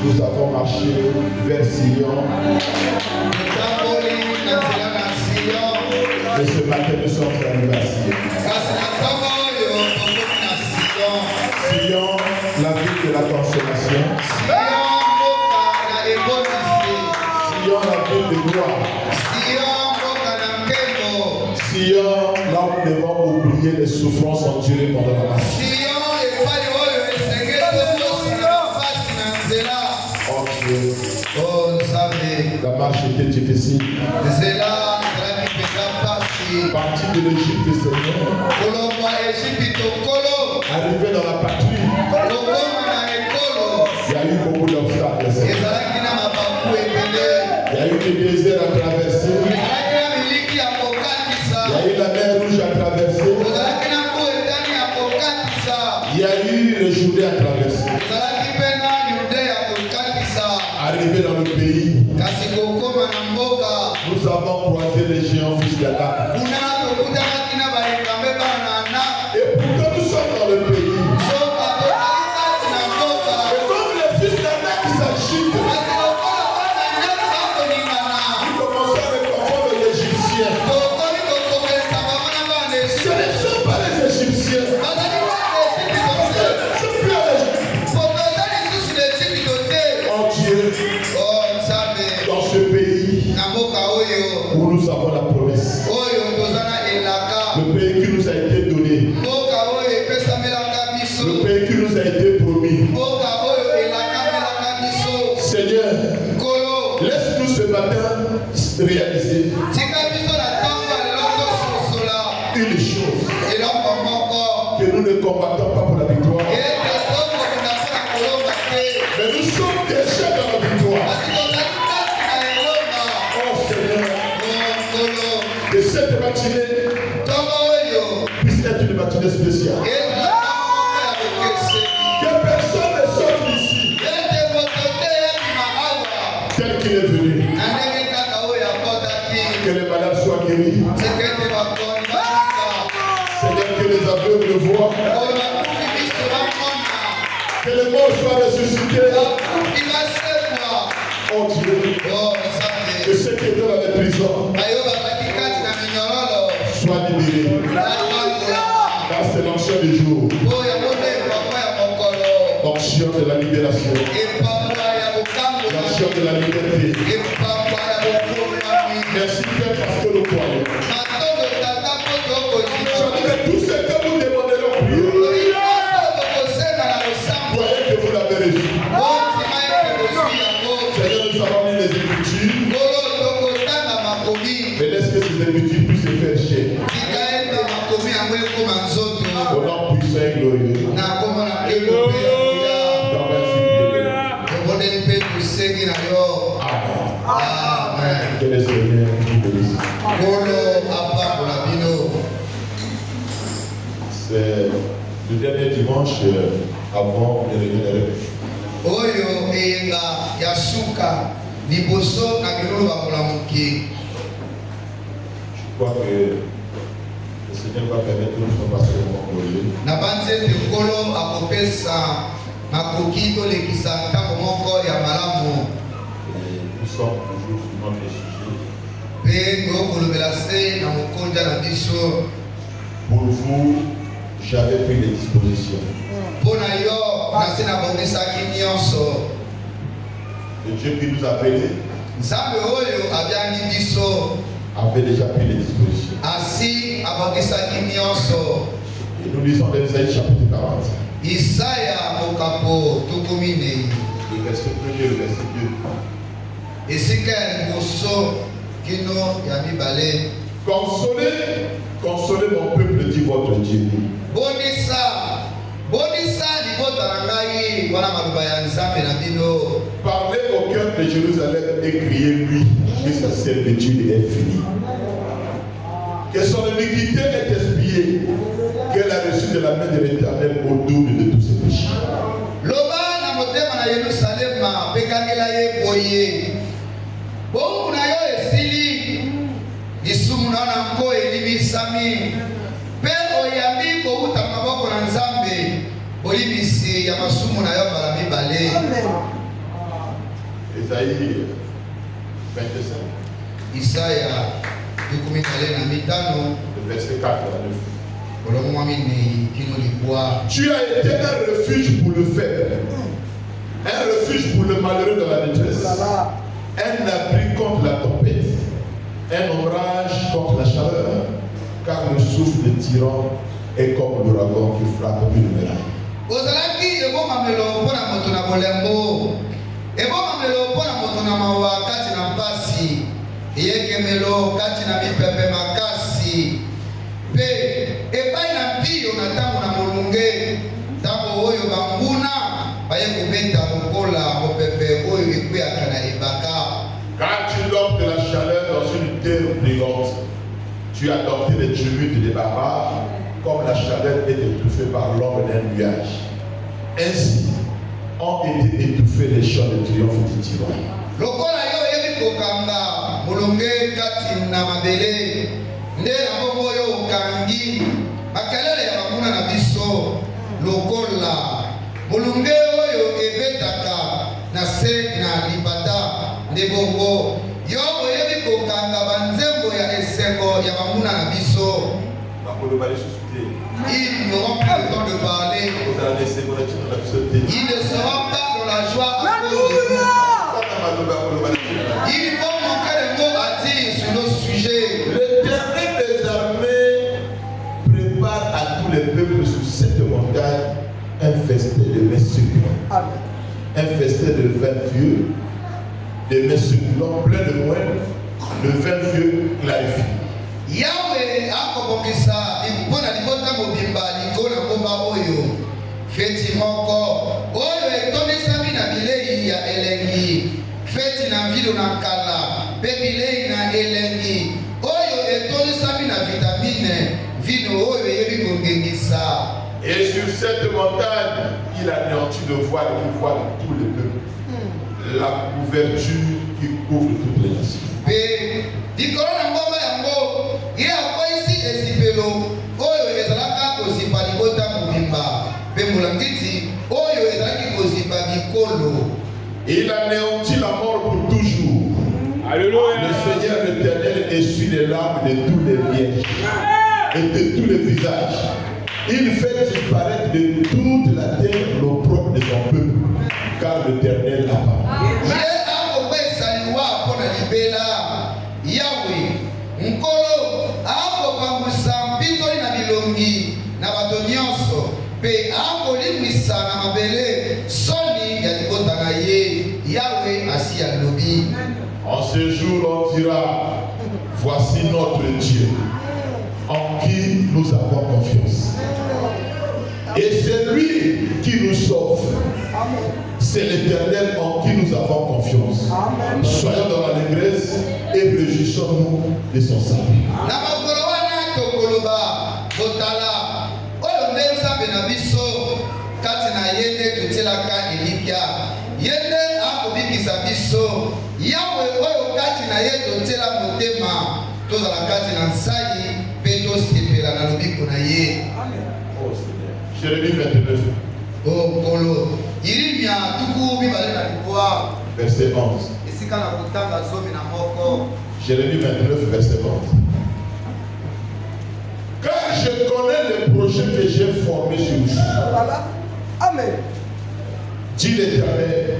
Nous avons marché vers Sion. Et ce matin, nous sommes arrivés à Sion. Sion, la ville de la consolation. Sion, la ville de gloire. Sion, là où nous devons oublier les souffrances endurées pendant la marche. La marche était difficile. Partir de l'Égypte, Seigneur. Arriver dans la patrie. Il y a eu beaucoup d'obstacles. Il y a eu des déserts à traverser. Il y a eu la mer rouge à traverser. Il y a eu les journées à traverser. Arrivé dans le pays, nous avons croisé les géants fils d'Adam. Et pourtant nous sommes dans le pays. Et comme les fils d'Adam qui s'agitent, nous commençons à confondre les Égyptiens. Ce ne sont pas les Égyptiens. Dans ce pays où nous avons la promesse, le pays qui nous a été donné, le pays qui nous a été promis. Seigneur, laisse-nous ce matin réaliser une chose, que nous ne combattons pas pour la victoire, mais nous sommes déjà dans la victoire. Que cette matinée puisse être une matinée spéciale. Que personne ne sorte d'ici tel qu'il est venu. Que les malades soient guéris. guéris. Seigneur, que les aveugles voient. Que les morts soient ressuscités. Oh Dieu. Que ceux qui étaient dans les prisons soient libérés. Car c'est l'ancien du jour. L'ancien de la libération. L'ancien de la liberté. Merci Père parce que nous croyons. Tout ce que vous demandez en prière, voyez que vous l'avez reçu. Seigneur, nous avons mis les Écritures. Mais laisse que ces Écritures puissent se faire chair. Au nom puissant et glorieux. Amen. Que le Seigneur nous bénisse. C'est le dernier dimanche avant de revenir. Oyo eyenga yasuka liboso na bilolo bakolamuki. Je crois que le Seigneur va permettre que nous soyons passés au Congolais. Na banze bikolo akopesa makoki to lekisa ntango moko ya malamu. Nous sommes toujours sur notre sujet. Pe tokolobela se na mokonja na biso. Pour vous, j'avais pris les dispositions. Pona yo nase na bongisaki nyonso. Le Dieu qui nous a appelés Nzambe oyo abiangi biso avait déjà pris les dispositions. asi abongisaki nyonso. Et nous lisons dans Isaïe chapitre 40. Isaya mokapo tukumi nei. Le verset 1 et le verset 2. Esika ya liboso kino ya mibale. Consolez mon peuple, dit votre Dieu. Bonisa libota na ngai wana maloba ya Nzambe na bino. Parlez au cœur de Jérusalem et criez-lui que sa servitude est finie. Que son iniquité est expiée, qu'elle a reçu de la main de l'Éternel au double de tous ses péchés. Loba na motema na Yerusalema pekangela ye boye. Bongo na yo esili lisumu na nko elibisami. Pe oyambi ko uta maboko na Nzambe olibisi ya masumu na yo bala mibale. Isaïe 25. Isaya na mitano. Le verset 4 à 9. Tu as été un refuge pour le faible, un refuge pour le malheureux dans la détresse, un abri contre la tempête, un ombrage contre la chaleur, car le souffle des tyrans est comme l'ouragan qui frappe une muraille. Ozalaki ebomamelo mpona moto na bolembo, ebomamelo mpona moto na mawa kati na mpasi, eyekemelo kati na mipepe makasi, pe epai na mpio na ntango na molunge, ntango oyo banguna baye kobeta lokola mopepe oyo ekweyaka na ebaka. Quand tu dors de la chaleur dans une terre brûlante, tu as adopté les tumulte des barbares, comme la chaleur est étouffée par l'ombre d'un nuage. Ainsi ont été étouffés les chants de triomphe du tyran. Lokola yo yebi kokanga molonge kati na mabele, nde na bongo yo okangi makelele ya banguna na biso. Lokola molonge oyo ebetaka na se na libata, nde bongo yo oyebi kokanga banzembo ya esengo ya banguna na biso. Ils n'auront pas le temps de parler. Ils ne seront pas dans la joie à cause de nous. Ils vont manquer de mots à dire sur nos sujets. L'Éternel des armées prépare à tous les peuples sur cette montagne un festin de mets succulents, un festin de vin vieux, de mets succulents plein de moelle, le vin vieux clarifié. Yahweh akobongisa mpona libota mobimba likolo na ngomba oyo feti moko oyo etondisami na bilei ya elengi, feti na vilo na kala pe bilei na elengi oyo etondisami na vitamine vino oyo eyebi kongengisa. Et sur cette montagne, il anéantit le voile qui voile tout le peuple, la couverture qui couvre toutes les nations. Pe likolo na ngomba yango Il anéantit la mort pour toujours. Alléluia. Le Seigneur l'Éternel essuie les larmes de tous les vierges et de tous les visages. Il fait disparaître de toute la terre l'opprobre de son peuple, car l'Éternel a parlé. En ce jour, on dira, voici notre Dieu, en qui nous avons confiance. Et c'est lui qui nous sauve. C'est l'Éternel en qui nous avons confiance. Soyons dans l'allégresse et réjouissons-nous de son salut. Jérémie 29. Verset 11. Jérémie 29, verset 11. Car je connais les projets que j'ai formés sur vous. Amen. Dit l'Éternel,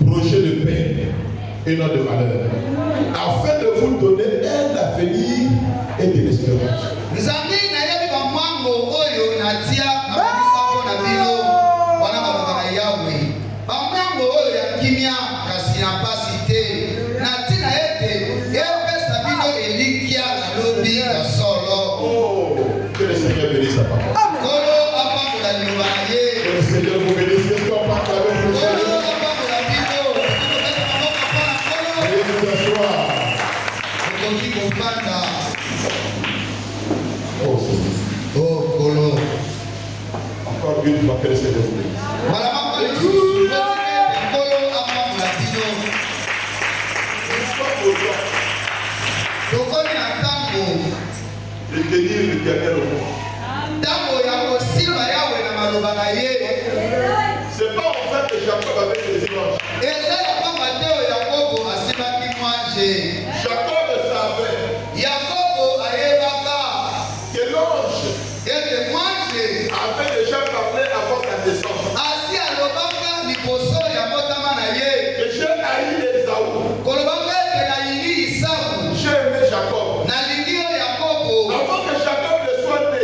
projet de paix et non de malheur, afin de vous donner un avenir et de l'espérance. Que le Seigneur bénisse sa parole. Que le Seigneur vous bénisse. Est-ce qu'on parle avec le Seigneur? Veuillez vous asseoir. Oh Seigneur. Oh Kolo. Encore une fois, que le Seigneur vous bénisse. De tenir l'Éternel au monde. C'est pas en fait que Jacob avait ses images. Jacob savait que l'ange avait déjà parlé avant sa naissance. Que j'ai haï Esaü. J'ai aimé Jacob. Avant que Jacob ne soit né,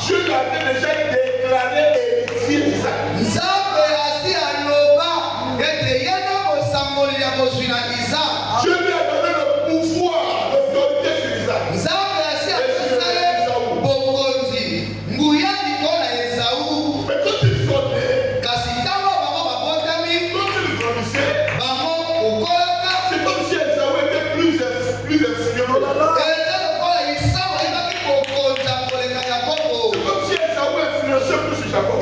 Dieu l'avait déjà déclaré héritier d'Isaac. Dieu lui a donné le pouvoir, l'autorité sur Isaac. Mais quand ils sont nés, quand ils grandissaient, c'est comme si Esaü était plus influent. C'est comme si Esaü influençait plus sur Jacob.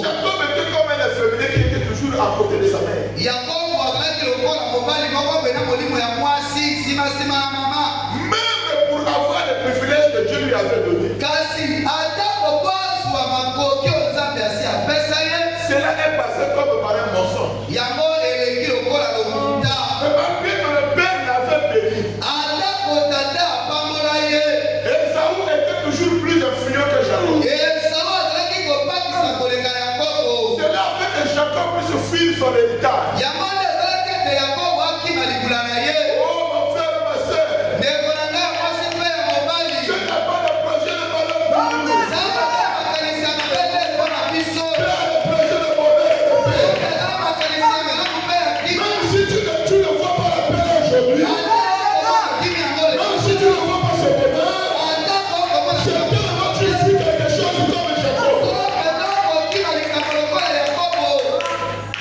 Jacob était comme un efféminé qui était toujours à côté de sa mère. Même pour avoir les privilèges que Dieu lui avait donnés. Cela est passé comme par un mensonge. Remarquez que le père l'avait béni. Esaü était toujours plus influent que Jacob. Cela a fait que Jacob puisse fuir son héritage. Oh mon frère et ma soeur, je n'ai pas de projet de malheur pour nous. Je n'ai de projet de bonheur. Même si tu ne vois pas la paix aujourd'hui, même si tu ne vois pas ce bonheur, c'est tellement tu fuis quelque chose comme Jacob.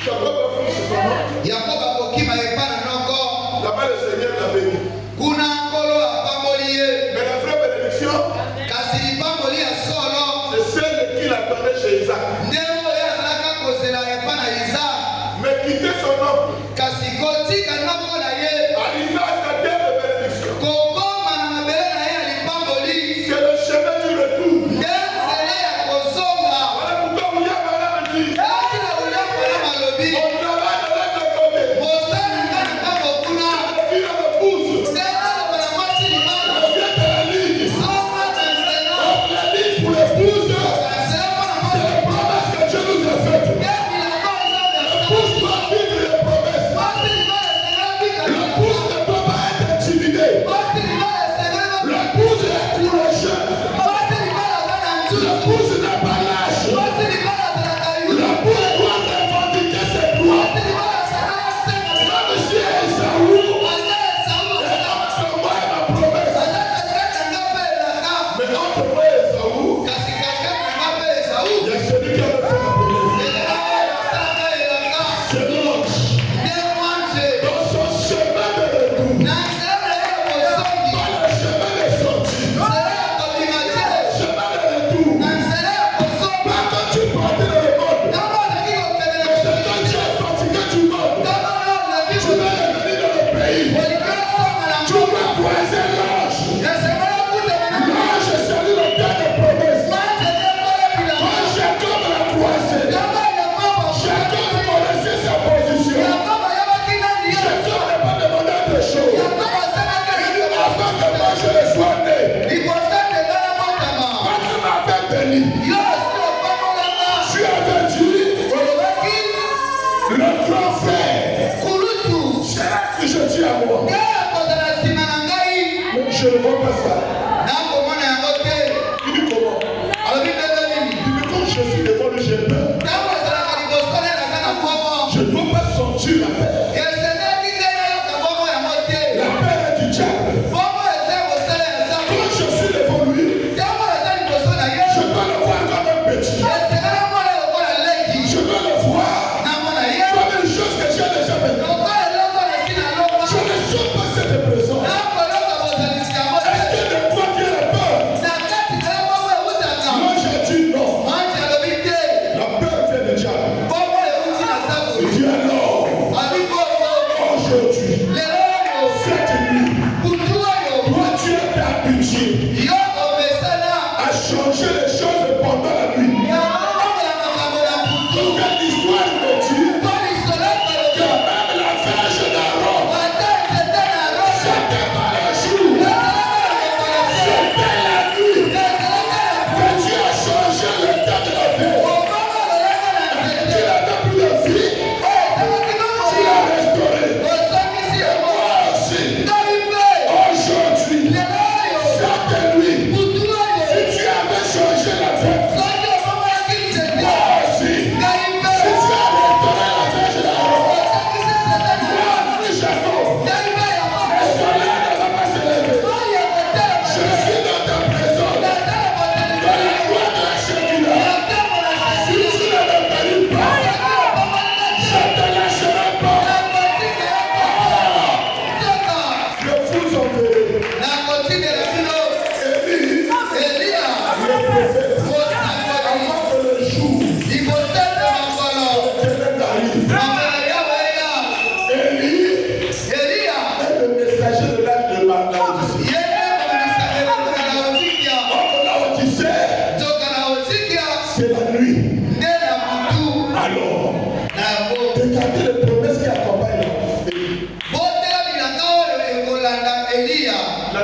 Jacob a fui sur son nom.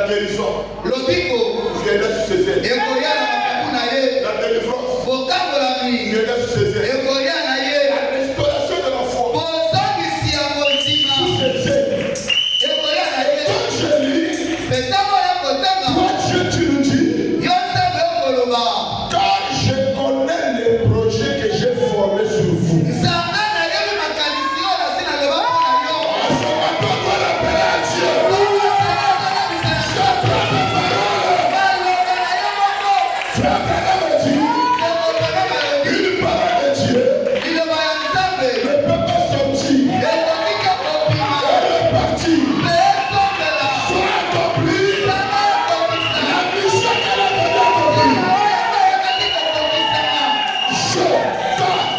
La guérison lobiko viendra sur ses ailes. ekoya na mapapu na ye La délivrance bokambolami viendra sur ses ailes. ekoya na ye La restauration de la foi bozongisi ya konzima sur ses ailes. ekoya na ye Quand je lis, mpe ntango ya kotanga toi Dieu tu nous dis, yo nzambe okoloba car je connais les projets que j'ai formés sur vous. nzambe nayebi makanisi oyo nasi naloba mpo na yo Ce matin, on va l'appeler à Dieu. J'apprends la parole. baloba na yo moko Tu appelles à Dieu. Une parole de Dieu liloba ya nzambe ne peut pas sortir ekoki te kopima et repartir. mpe esombela Soit accompli nzambe akokisa la mission qu'elle a donnée à accomplir. ekoki kokokisama Je t'aime.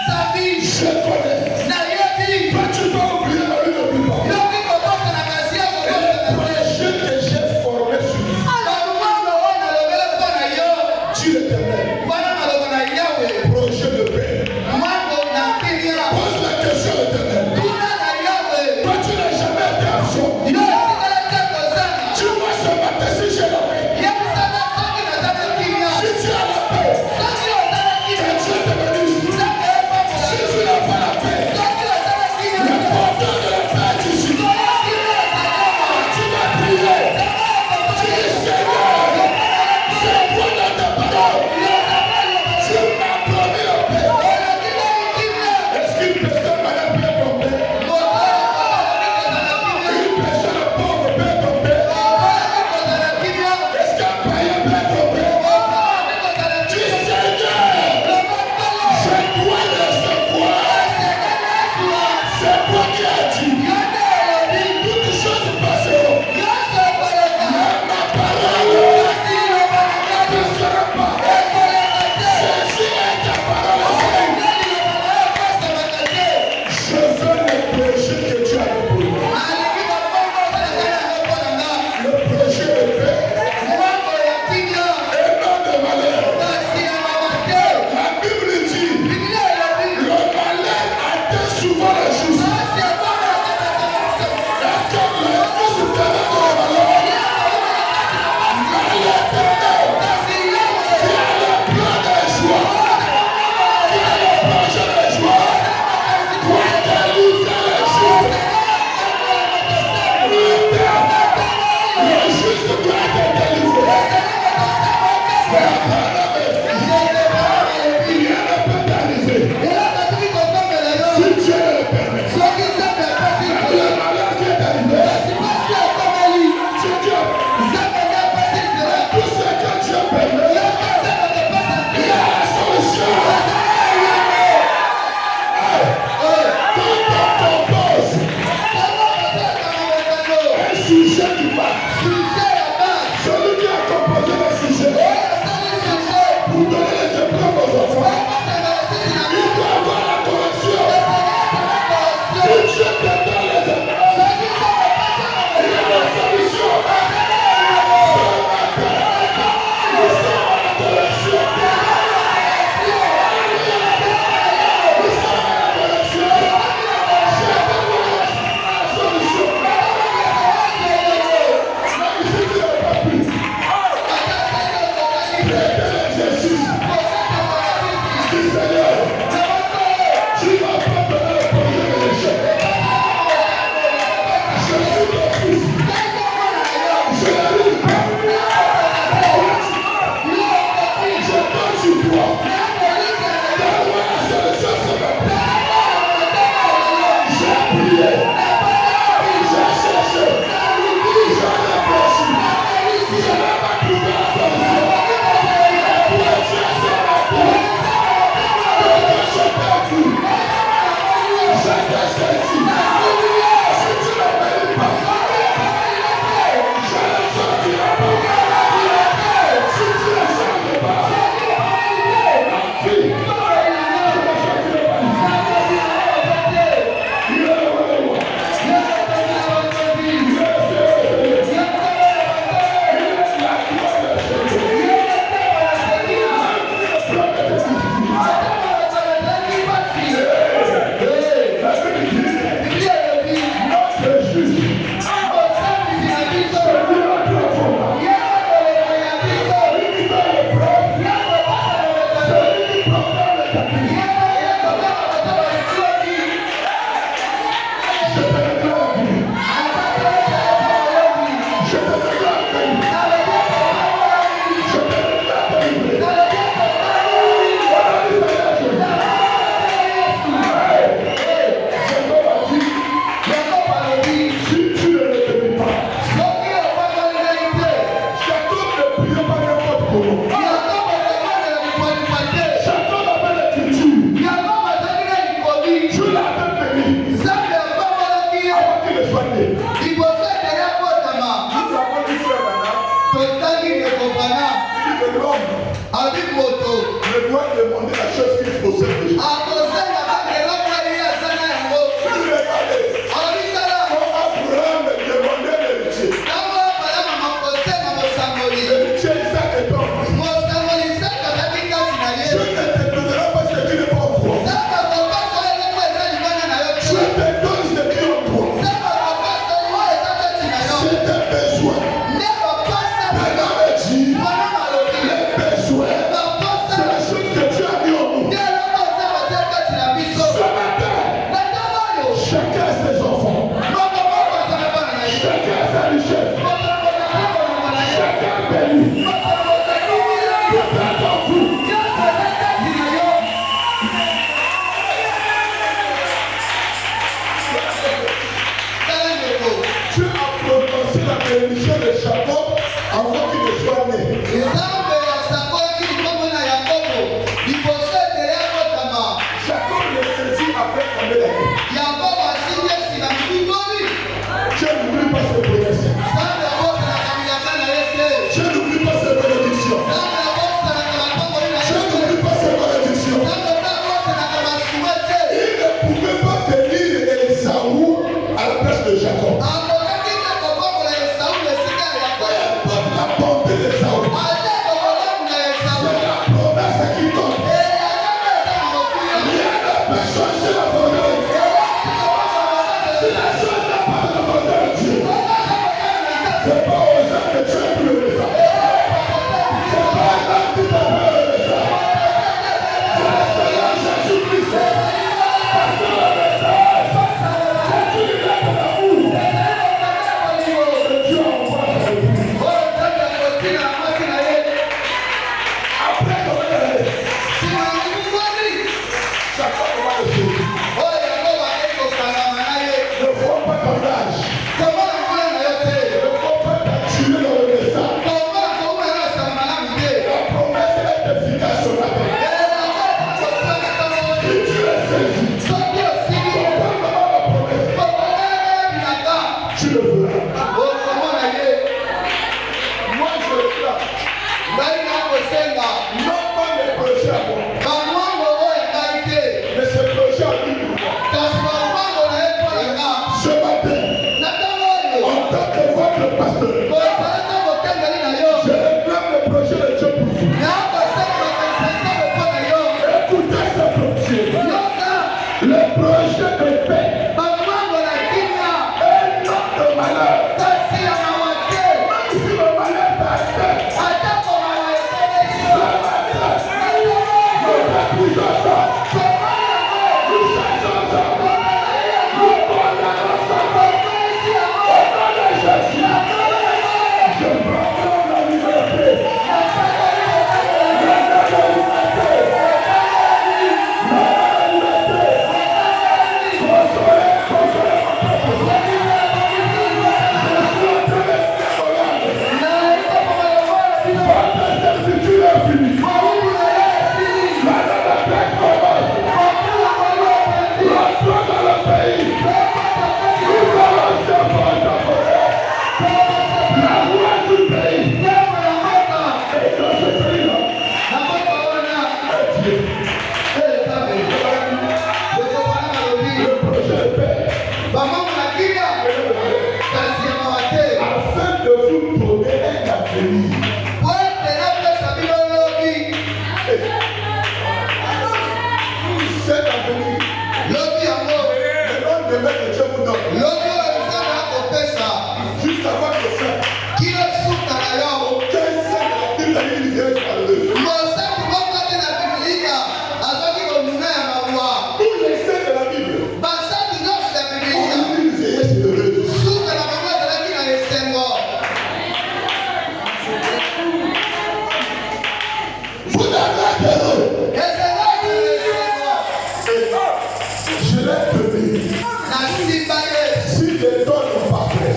sabi Je connais. nayebi Toi, tu peux oublier, mais lui n'oublie pas. yoki kobota na kasi ya Et les kobota na te projets que j'ai formés sur vous, balumango oyo nalobela mpo na yo dit l'Éternel, wana maloba na yawe projet de paix. mwango na kimia Pose la question à l'Éternel. tuna na yawe Toi, tu n'as jamais été absent. yo etikala te kozanga Dis-moi ce matin si j'ai la paix. yebisana soki naza na kimia Si tu as la paix, soki oza na que kimia Dieu te bénisse. nzambe epambola Si yo tu n'as pas la paix, soki oza na kimia le porteur de la paix est ici. soki kimia ezaloma Tu vas prier. Tu dis Seigneur, je crois dans ta parole. Tu m'as promis la paix. Est-ce qu'une personne a la paix pour moi? Une personne a Nous avons dit frère Nana. Il dit que l'homme ne doit demander la chose qu'il possède déjà. Abraham demandait l'héritier. L'héritier Isaac est en lui. Je ne te donnerai pas ce qui n'est pas en toi. Je te donne ce qui est en toi. C'est tes besoins. Maintenant, dit, les besoins, c'est la chose que Dieu a mis en nous. Ce matin, chacun a ses enfants. Chacun a sa richesse. Chacun a béni. Peut-être en vous. Dieu a prononcé la bénédiction de Jacob avant qu'il ne soit né. Jacob le saisit après combien d'années? Dieu n'oublie pas ses promesses. Dieu n'oublie pas ses bénédictions. Dieu n'oublie pas ses bénédictions. Il ne pouvait pas tenir Esaü à la place de Jacob. La bonté d'Esaü. C'est la promesse qui compte. Rien n'a pas changé la volonté. C'est la chose n'a pas la volonté de Dieu. C'est pas aux gens que Dieu a plus de ça. C'est pas à l'homme qui t'a plus de ça. C'est le Seigneur Jésus-Christ. Parce que le message, c'est Dieu qui est dans vous. Dieu envoie sa vie. Après combien d'années? Jacob va le sauver. Ne vois pas ton âge. Ne vois pas ta tuer dans le message. La promesse est efficace sur la terre. Si tu es saisi, comprends comment la promesse. Tu le feras. Moi je le clame. Non pas mes projets à moi, mais ce projet à lui pour moi. Ce matin, en tant que votre pasteur, je réclame le projet de Dieu pour vous. Écoutez ce projet. Le projet de paix et non de malheur. Même si le malheur t'attend, nous refusons ça. Nous chassons ça. Nous condamnons ça. Au nom de Jésus, je proclame la liberté. La liberté. La liberté. Consolez mon peuple. Je suis en train de votre servitude est finie. La paix commence. Rentrons dans le pays. Nous allons se porter. La loi du pays. Et dans ce pays-là, Dieu. Le projet de paix. Afin de vous donner un avenir. Cet avenir, le nom de Dieu vous donne. Juste avant de faire, aucun saint de la Bible n'a eu l'idée de parler. Tous les saints de la Bible ont eu l'idée de parler. Vous n'avez pas je l'ai donné. Si les dons n'ont pas fait,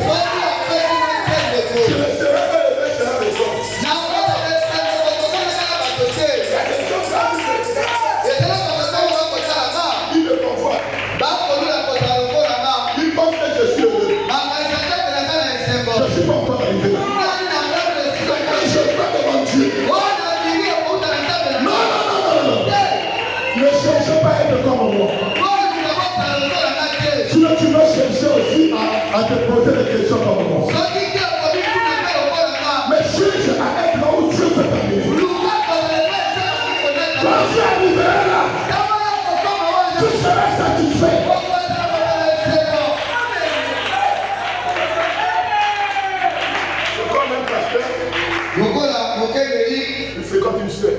je ne serai pas élevé sur la maison. Il me convoite. Il pense que je suis heureux. pas être comme moi. Sinon, tu vas chercher aussi à te poser des questions comme moi. Mais cherche à être là où Dieu veut t'amener. Quand tu arriveras là, tu seras satisfait. C'est comme un pasteur. Il fait comme une soeur.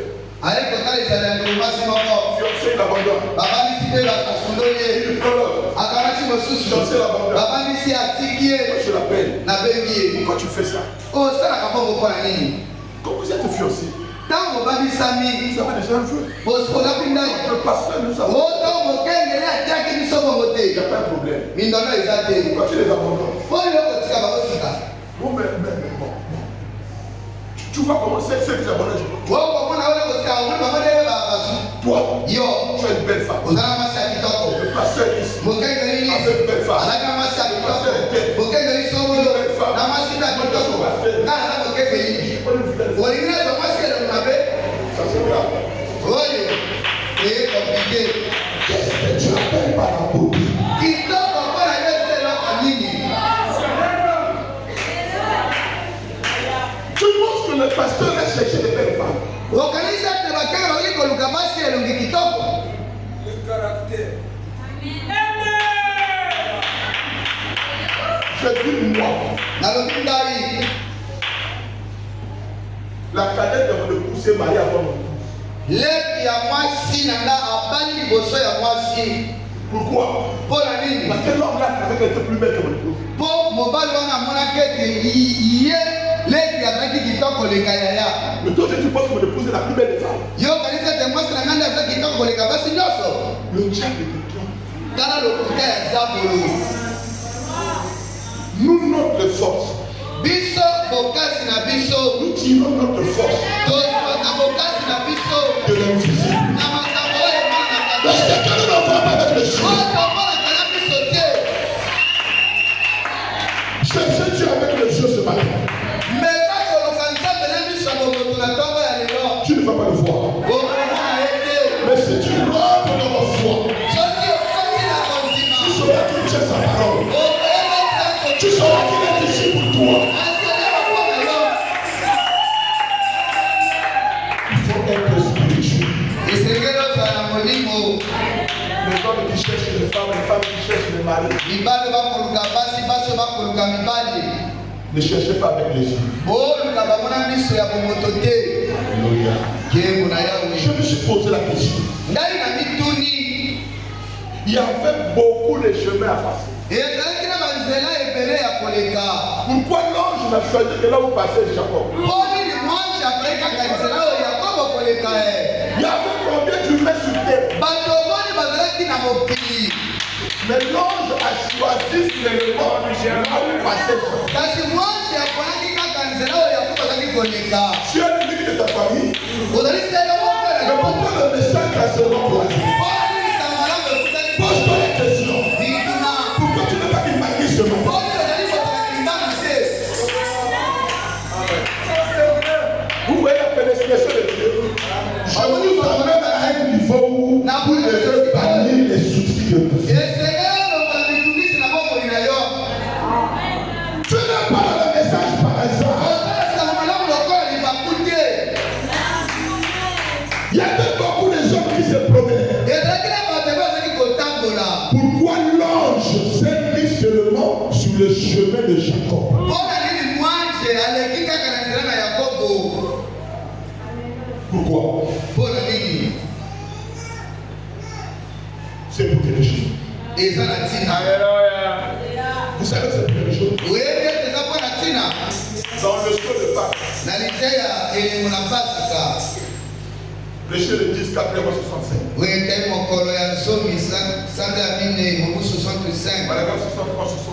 Fiancé, il abandonne. Il prend l'autre. Fiancé, il abandonne. Je l'appelle. Pourquoi tu fais ça? Quand vous êtes fiancé, vous avez déjà un feu. Le pasteur nous a dit. Il n'y a pas de problème. Pourquoi tu les abandonnes? Bon, mais bon. Tu vois comment c'est que les abandonnent. Toi, tu as une belle femme. Le pasteur est ici. Avec une belle femme. Le pasteur est belle. Une belle femme. Ça c'est grave. Qu'est-ce que tu appelles par la beauté? Tu penses que le pasteur a cherché de belles femmes? Le caractère. Je dis moi. La cadette de mon épouse s'est mariée avant mon épouse. Pourquoi? Parce que l'homme là trouvait qu'elle était plus belle que mon épouse. Mais toi tu penses que mon épouse est la plus belle des femmes. Le diable est de toi. Nous, notre force. Nous tirons notre force de l'invisible. Parce que quand nous ne voit pas avec les choses, cherchez Dieu avec les choses ce matin. Tu ne vas pas le voir. Mais si tu rentres dans la foi, tu sauras qu'il tient sa parole. Tu sauras qu'il est ici pour toi. Il faut être spirituel. Les hommes qui cherchent les femmes qui cherchent les maris. Ne cherchez pas avec les yeux. Alléluia. Je me suis posé la question. Il y avait beaucoup de chemins à passer. Pourquoi l'ange n'a choisi que là où passait Jacob? Il y avait combien d'humains sur terre? Mais l'ange a choisi seulement là où passait Jacob. Tu es l'unique de ta famille. Mais pourquoi le message a seulement toi? Pose-toi la question. Pourquoi tu n'as pas imaginé ce moment? Vous voyez la pénétration de Dieu. Je vous amène à un niveau où vous devez bannir les soucis de Dieu. Tu n'as pas le message par hasard. Il y avait beaucoup de gens qui se promenaient. Pourquoi l'ange s'est mis seulement sur le chemin de Jacob? Pourquoi? C'est pour quelque chose. Vous savez c'est pour quelque chose. Dans le show de Pâques, Péché le 10, 4, 65. Paragraphe 63, 72.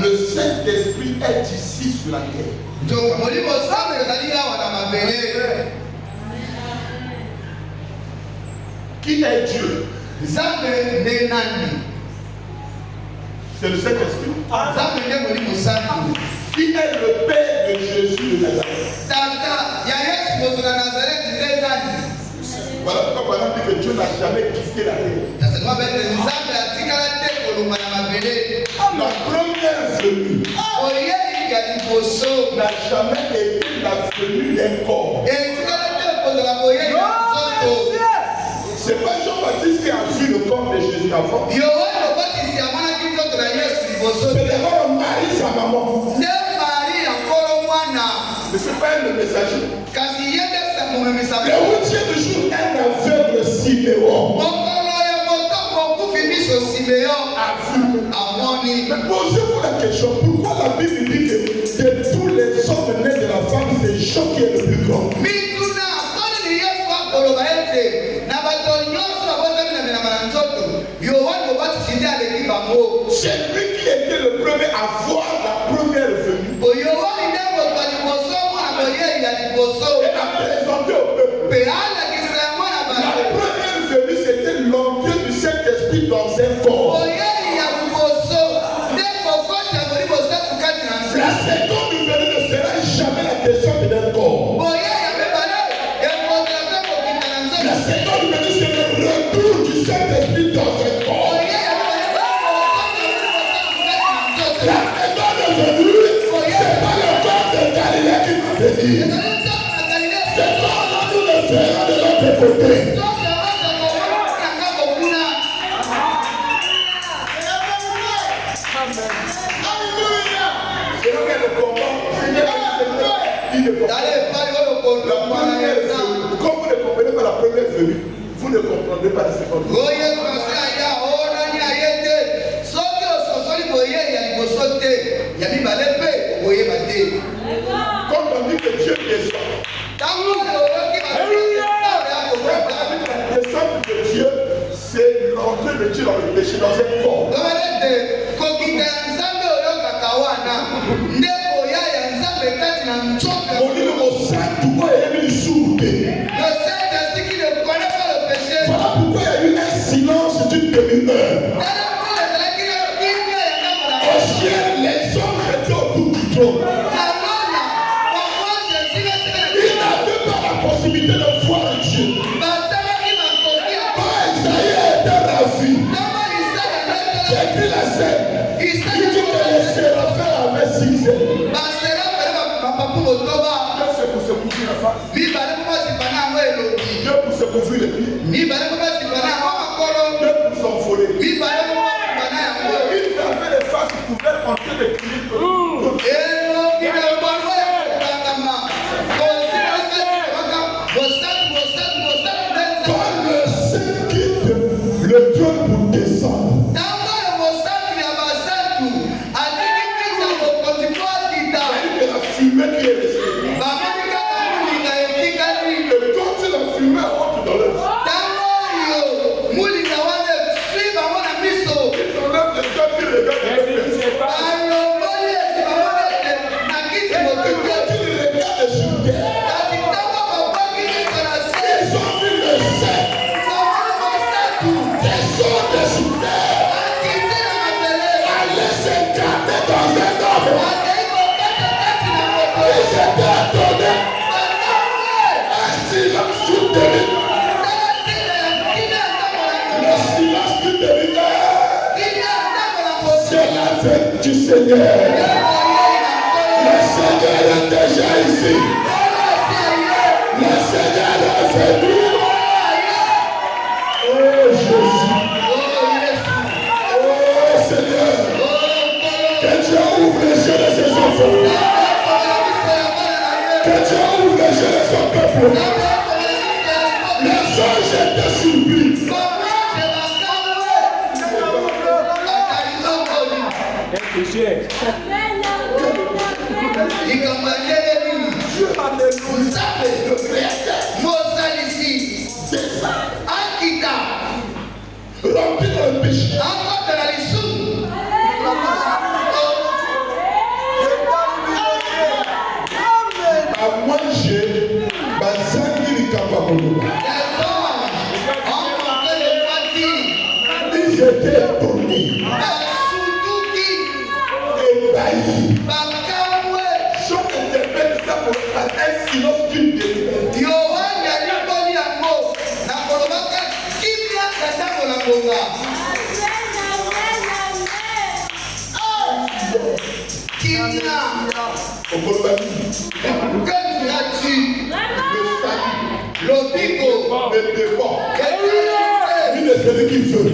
Le Saint-Esprit est ici sur la terre. Qui est Dieu? C'est le Saint-Esprit. Qui est le Père de Jésus de Nazareth? Voilà pourquoi Balaam dit que Dieu n'a jamais quitté la terre. La première venue n'a jamais été la venue d'un corps. C'est pas Jean-Baptiste qui a vu le corps de Jésus avant. C'est d'abord Marie, sa maman. Mais c'est pas elle le messager. Le 8e jour, un aveugle Siméon a vu. Mais posez-vous la question, pourquoi la Bible dit que de tous les hommes nés de la femme, c'est Jean qui est le plus grand? C'est lui qui était le premier à voir la première venue. Et a présenté au peuple. La première venue, c'était l'entrée du Saint-Esprit dans un corps. La seconde venue ne sera jamais la descente d'un corps. La seconde venue, c'est le retour du Saint-Esprit dans un corps. La seconde venue, c'est pas le corps de Galilée qui va venir. C'est quand nous le ferons de l'autre côté. Comme vous ne comprenez pas la première venue, vous ne comprendrez pas la seconde venue. Quand on dit que Dieu descend, la descente de Dieu, c'est l'entrée de Dieu dans le péché, dans un corps. Mon livre au sein, pourquoi il y a eu une sourde. Voilà pourquoi il y a eu un silence d'une demi-heure. Au ciel, les hommes étaient autour du trône. Ils n'avaient pas la possibilité de voir Dieu. Quand Isaïe était ravi, j'ai écrit la scène. Il dit que les séraphins avaient 6 ailes. Dieu c'est pour se couvrir la face. Dieu pour se couvrir les pieds. Dieu pour s'envoler. Ils avaient les faces qui pouvaient entrer les crier. Quand le Saint quitte le trône pour descendre, la fumée qui est restée. Et quand la fumée rentre dans le sang, ils enlèvent les gens qui regardent les pieds. Et quand ils regardent sur terre, ils ont vu le Saint descendre sur terre, aller s'incarner dans un homme. Ils étaient étonnés. Un silence sur terre. Le silence du demi-heure. C'est la fête du Seigneur. Le Seigneur est déjà ici. Le Seigneur est venu. Oh Jésus. Oh Seigneur. Que Dieu ouvre les yeux de ses enfants. Que Dieu ouvre les yeux de son peuple. Les anges étaient surpris. Le Créateur, rempli dans le péché. À manger, bazangi likamba koloba. Ils étaient étonnés. Ébahis. Je interprète ça pour un silence d'une demi-heure. konga. Kimia. Quand tu l'obiko, ne dépend ni de celui qui veut,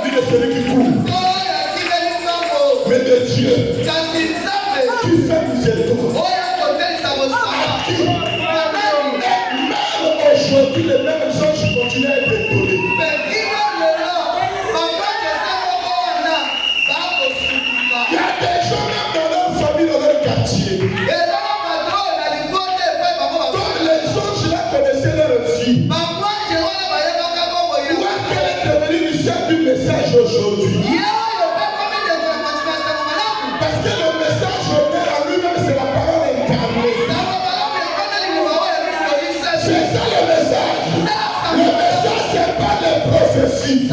ni de celui qui court, mais de Dieu qui fait miséricorde. Même aujourd'hui, les mêmes gens continuent à être étonnés. Il y a des gens même dans leur famille, dans leur quartier. Comme les gens, je la connaissais leur fille. Pourquoi qu'elle est devenue mission du message aujourd'hui? Parce que le message en lui-même, c'est la parole incarnée. C'est ça le message. Le message, c'est pas des prophéties.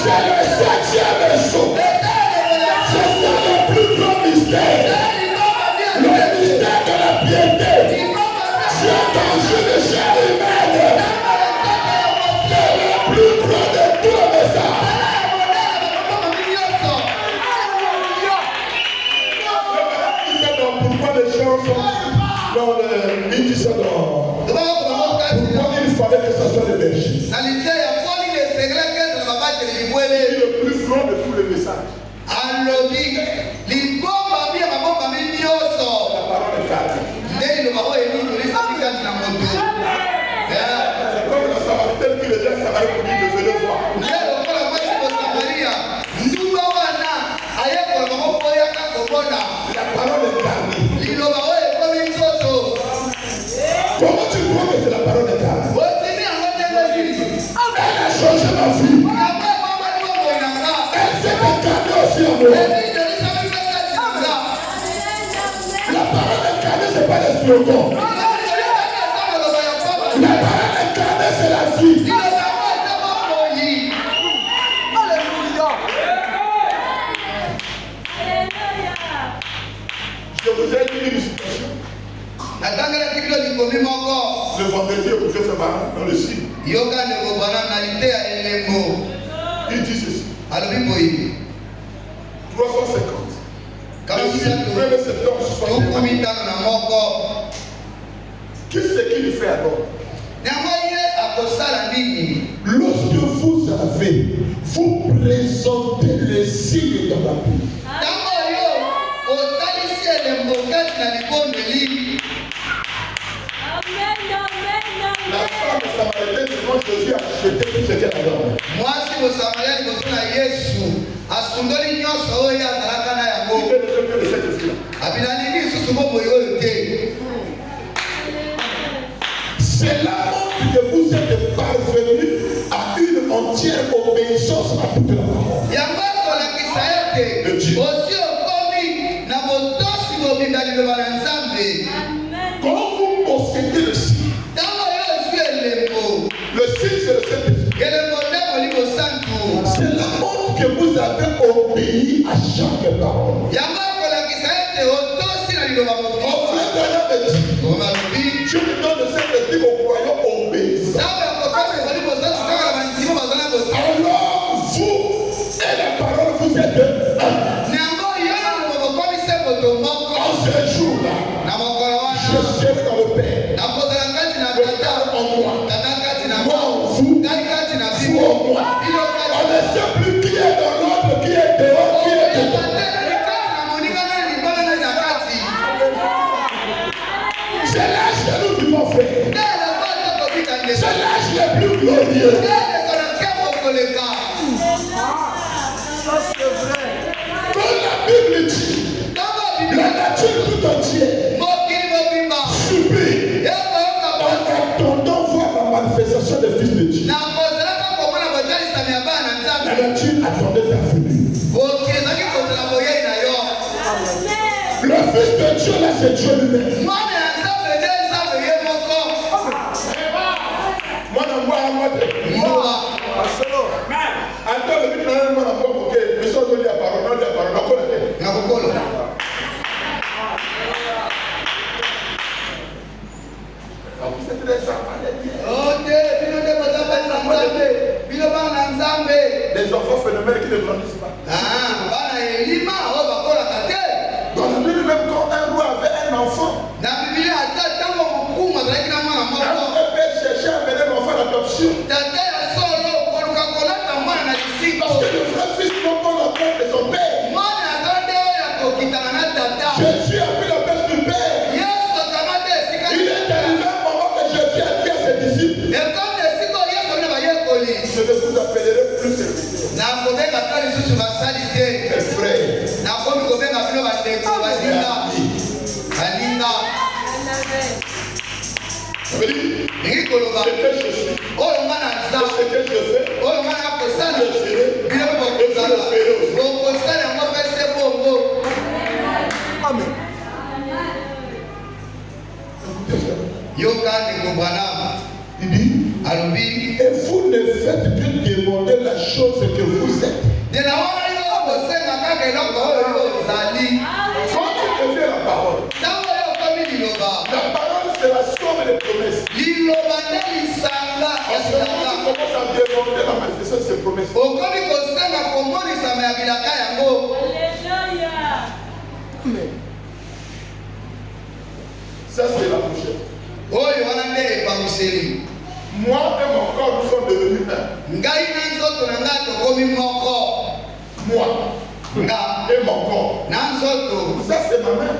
C'est le 7e jour. C'est ça le plus grand mystère. Le mystère de la piété. Dieu dans une chair humaine. C'est le plus grand de tout le message. Pourquoi les gens sont dans le... Ils disent ça dans... Pourquoi il fallait que ça soit le berger? Il est le plus grand de tous les messages. La parole est calme. C'est comme la Samaritaine qui les gens Samarie pour dire de venir voir. La parole est calme. Comment tu crois que c'est la parole est calme? Elle a changé ma vie. Elle s'est incarnée aussi en moi. La parole incarnée, ce n'est pas les slogans. La parole incarnée, c'est la vie. Je vous ai dit une situation. Le vendredi, écoutez ce matin dans le site. Il dit ceci. 350. Le 1er septembre 61. Qu'est-ce qu'il fait alors? Lorsque vous avez, vous présentez les signes dans la vie. La femme samaritaine, quand Jésus a acheté tout ce qu'elle avait. C'est l'amour que vous êtes parvenu à une entière obéissance à toute la parole de Dieu. Quand vous possédez le signe, le signe c'est le Saint-Esprit. C'est l'amour que vous avez obéi à chaque parole. Je vous donne le Saint-Esprit aux croyants obéissants. Alors vous et la parole vous êtes un. En ce jour-là, je serai dans le Père. Le Père en moi. Moi en vous. Vous en moi. On ne sait plus qui est dans l'autre, qui est dehors, qui est dedans. C'est l'âge que nous vivons, frère. C'est l'âge le plus glorieux. Quand la Bible dit, la nature tout entière subit en attendant voir la manifestation des fils de Dieu. La nature attendait ta venue. Le fils de Dieu là, c'est Dieu lui-même. Moi, attends, le but n'a pas de mais ça doit dire parole, non, dire parole, vous êtes des enfants de Dieu. des enfants phénomènes qui ne grandissent pas. Dans la Bible, même quand un roi avait un enfant, un père cherchait à mener l'enfant à l'adoption. Parce que le vrai fils non pas la peur de son père. Jésus a pris la place du père. Il est arrivé un moment que Jésus a dit à ses disciples, je ne vous appellerai plus serviteur, mais frère. Ce que je suis, ce que je fais, je serai, et je le ferai aussi. Amen. Il dit, et vous ne faites que demander la chose que vous êtes. Quand tu deviens la parole, la parole c'est la somme des promesses. En ce moment, tu commences à demander la manifestation de ces promesses. Amen. Ça c'est la prochaine. Moi et mon corps, nous sommes devenus un. Moi et mon corps. Ça c'est ma main.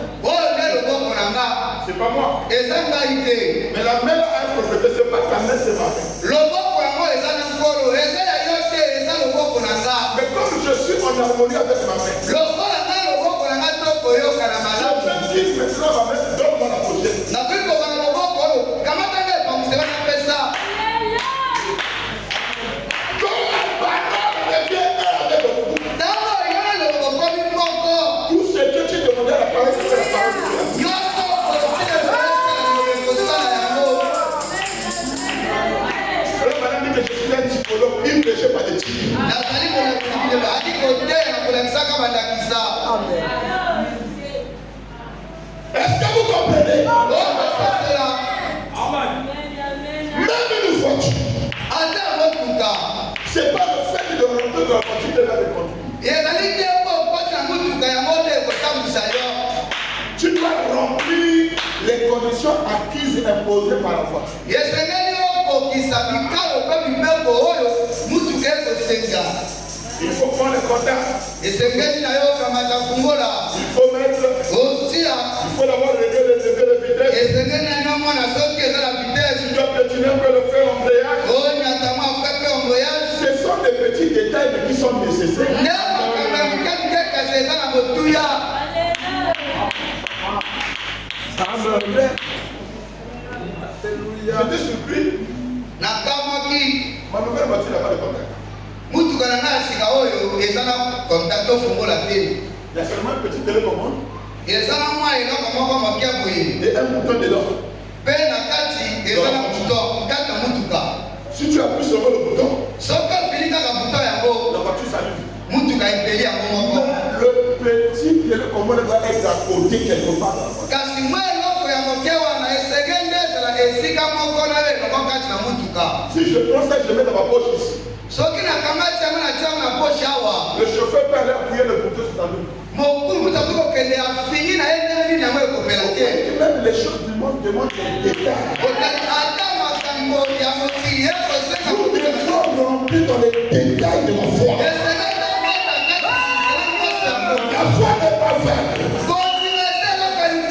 C'est pas moi. Mais la main a un prophète, c'est pas ta main, c'est ma main. Mais comme je suis en harmonie avec ma main, je vais dire maintenant ma main, donne-moi la prochaine. Tout ce que tu demandais à la parole, c'est la parole de Dieu. Alors madame dit que je suis un psychologue, il ne péchait pas de type. Est-ce que vous comprenez? Même une voiture, c'est pas le fait de rentrer dans la voiture de la conduire. Tu dois remplir les conditions acquises et imposées par la voiture. Il faut prendre le contact. Il faut mettre. Il faut d'abord régler le vitesse. Tu dois pétiner un peu le feu embrayage. Ce sont des petits détails mais qui sont nécessaires. J'étais surpris. Ma nouvelle voiture n'a pas de contact. Il y a seulement une petite télécommande et un bouton dedans. Si tu appuies sur le bouton, la voiture s'allume. Le petit télécommande doit être à côté quelque part dans la voiture. Si je prends ça, je le mets dans ma poche ici. Le chauffeur peut aller appuyer le bouton sur ta main. Même les choses du monde demandent des détails. Nous devons rentrer dans les détails de la foi. La foi n'est pas vaine.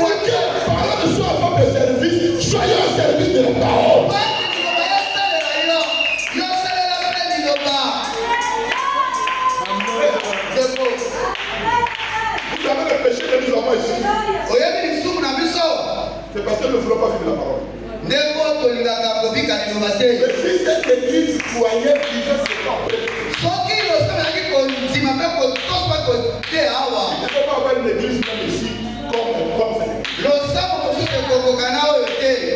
Que la parole soit votre service, soyez au service de la parole. Vous avez le péché que nous avons ici. C'est parce que nous ne voulons pas vivre la parole. Mais si cette église croyait vivre ce temps, il ne faut pas avoir une église comme ici, comme ça. On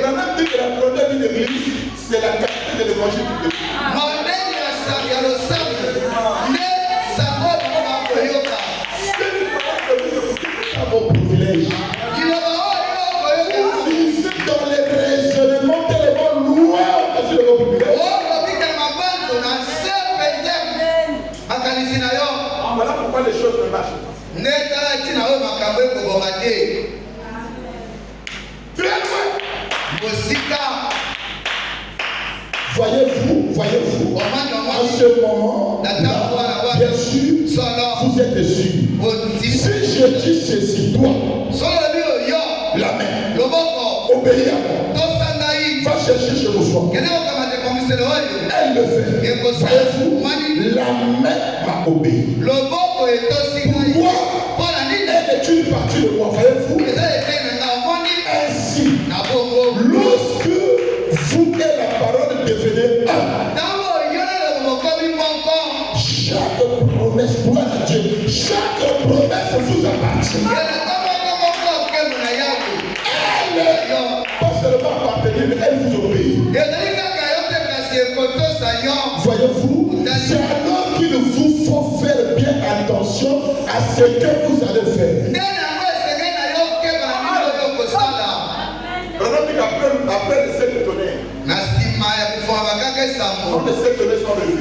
a même dit que la première d'une église, c'est la qualité de l'évangile de Dieu. Vos privilèges. Dans les raisonnements tellement loin de vos privilèges. Voilà pourquoi les choses ne marchent pas. Très loin. Voyez-vous, en ce moment, bien sûr, vous êtes sûr. Si je dis ceci, toi, la main, obéis à moi, va chercher chez le soir. Elle le fait. Voyez-vous, la main m'a obéi. Pourquoi elle est une partie de moi, voyez-vous? Ainsi, lorsque vous et la parole devenez un, chaque promesse, gloire à Dieu, chaque promesse vous appartient. Elle, pas seulement appartenir, mais elle vous obéit. Voyez-vous, c'est alors qu'il vous faut faire bien attention à ce que vous allez faire. Après les 7 tonnerres, quand les 7 tonnerres sont revenus,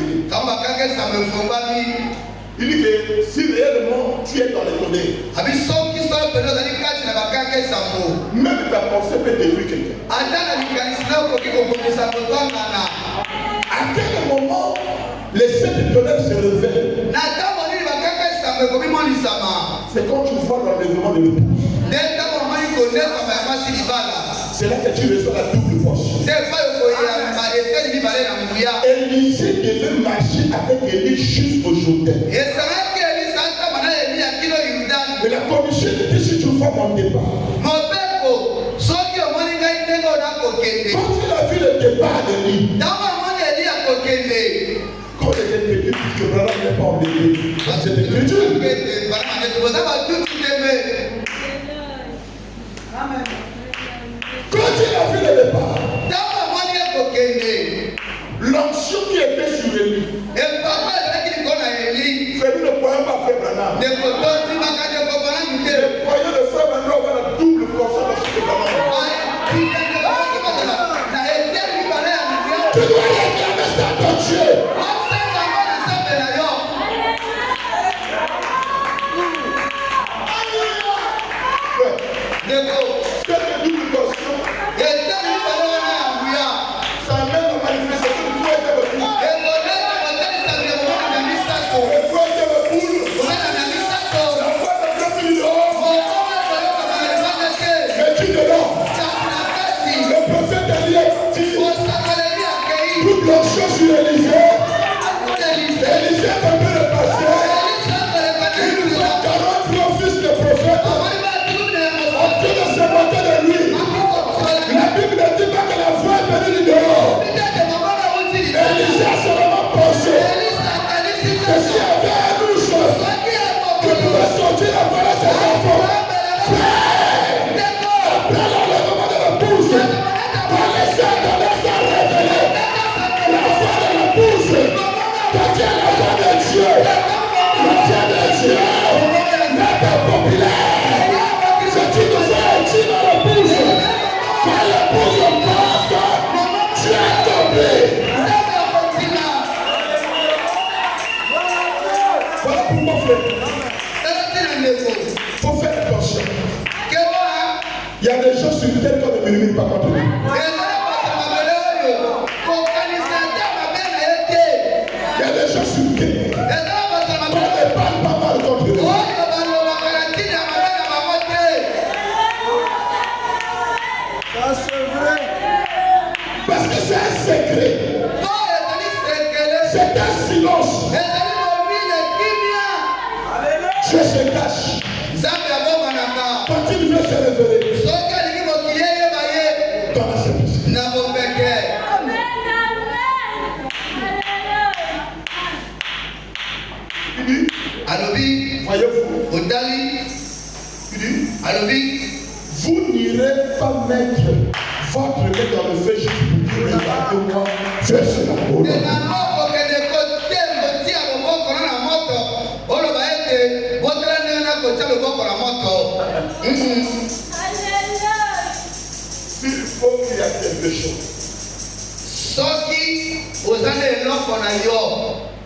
il dit que si réellement tu es dans les tonnerres, même ta pensée peut détruire quelqu'un. À quel moment les 7 tonnerres se révèlent? C'est quand tu vois l'enlèvement de l'épouse. C'est là que tu reçois la double portion. Élisée devait marcher avec Élie jusqu'au Jourdain. Mais la commission était si tu vois mon départ. Quand il a vu le départ d'Élie, quand il était petit, puisque Braham n'est pas embêté. C'était l'écriture. Quand il a vu le départ, l'onction qui était sur Élie, Félix ne pouvait pas faire Branham. Le croyant de frère Branham va la double portion de ce tu dois réclamer ça à ton Dieu. Cette double portion, ça amène la manifestation de toi et de la boule. La foi de Dieu dehors. Mais tu dehors. Le prophète Élie dit toute l'onction sur Élisée. Élisée est un peu le pasteur. Il nous a 43 fils de prophètes. On peut se moquer de lui. La Bible ne dit pas que la foi est venue du dehors. Élisée a seulement pensé que s'il y avait une chose qui pouvait sortir la foi de ses enfants, après l'enlèvement de la pousse, dans les ça révélé la foi de la pousse, parce que la foi de Dieu, la foi de Dieu n'est pas populaire. Si tu nous as dit dans la pousse, quand la pousse passe, tu es tombé. Voilà pourquoi il faut faire attention. Il y a des gens sur terre qui ne murmurent pas contre lui. Il y a des gens sur terre qui ne parlent pas mal contre lui. Parce que c'est un secret. C'est un silence. Dieu se cache. Quand il veut se révéler dans la simplicité. Voyez-vous, vous n'irez pas mettre votre main dans le feu juste pour dire regardez-moi, je suis la bonne. S'il faut qu'il y a quelque chose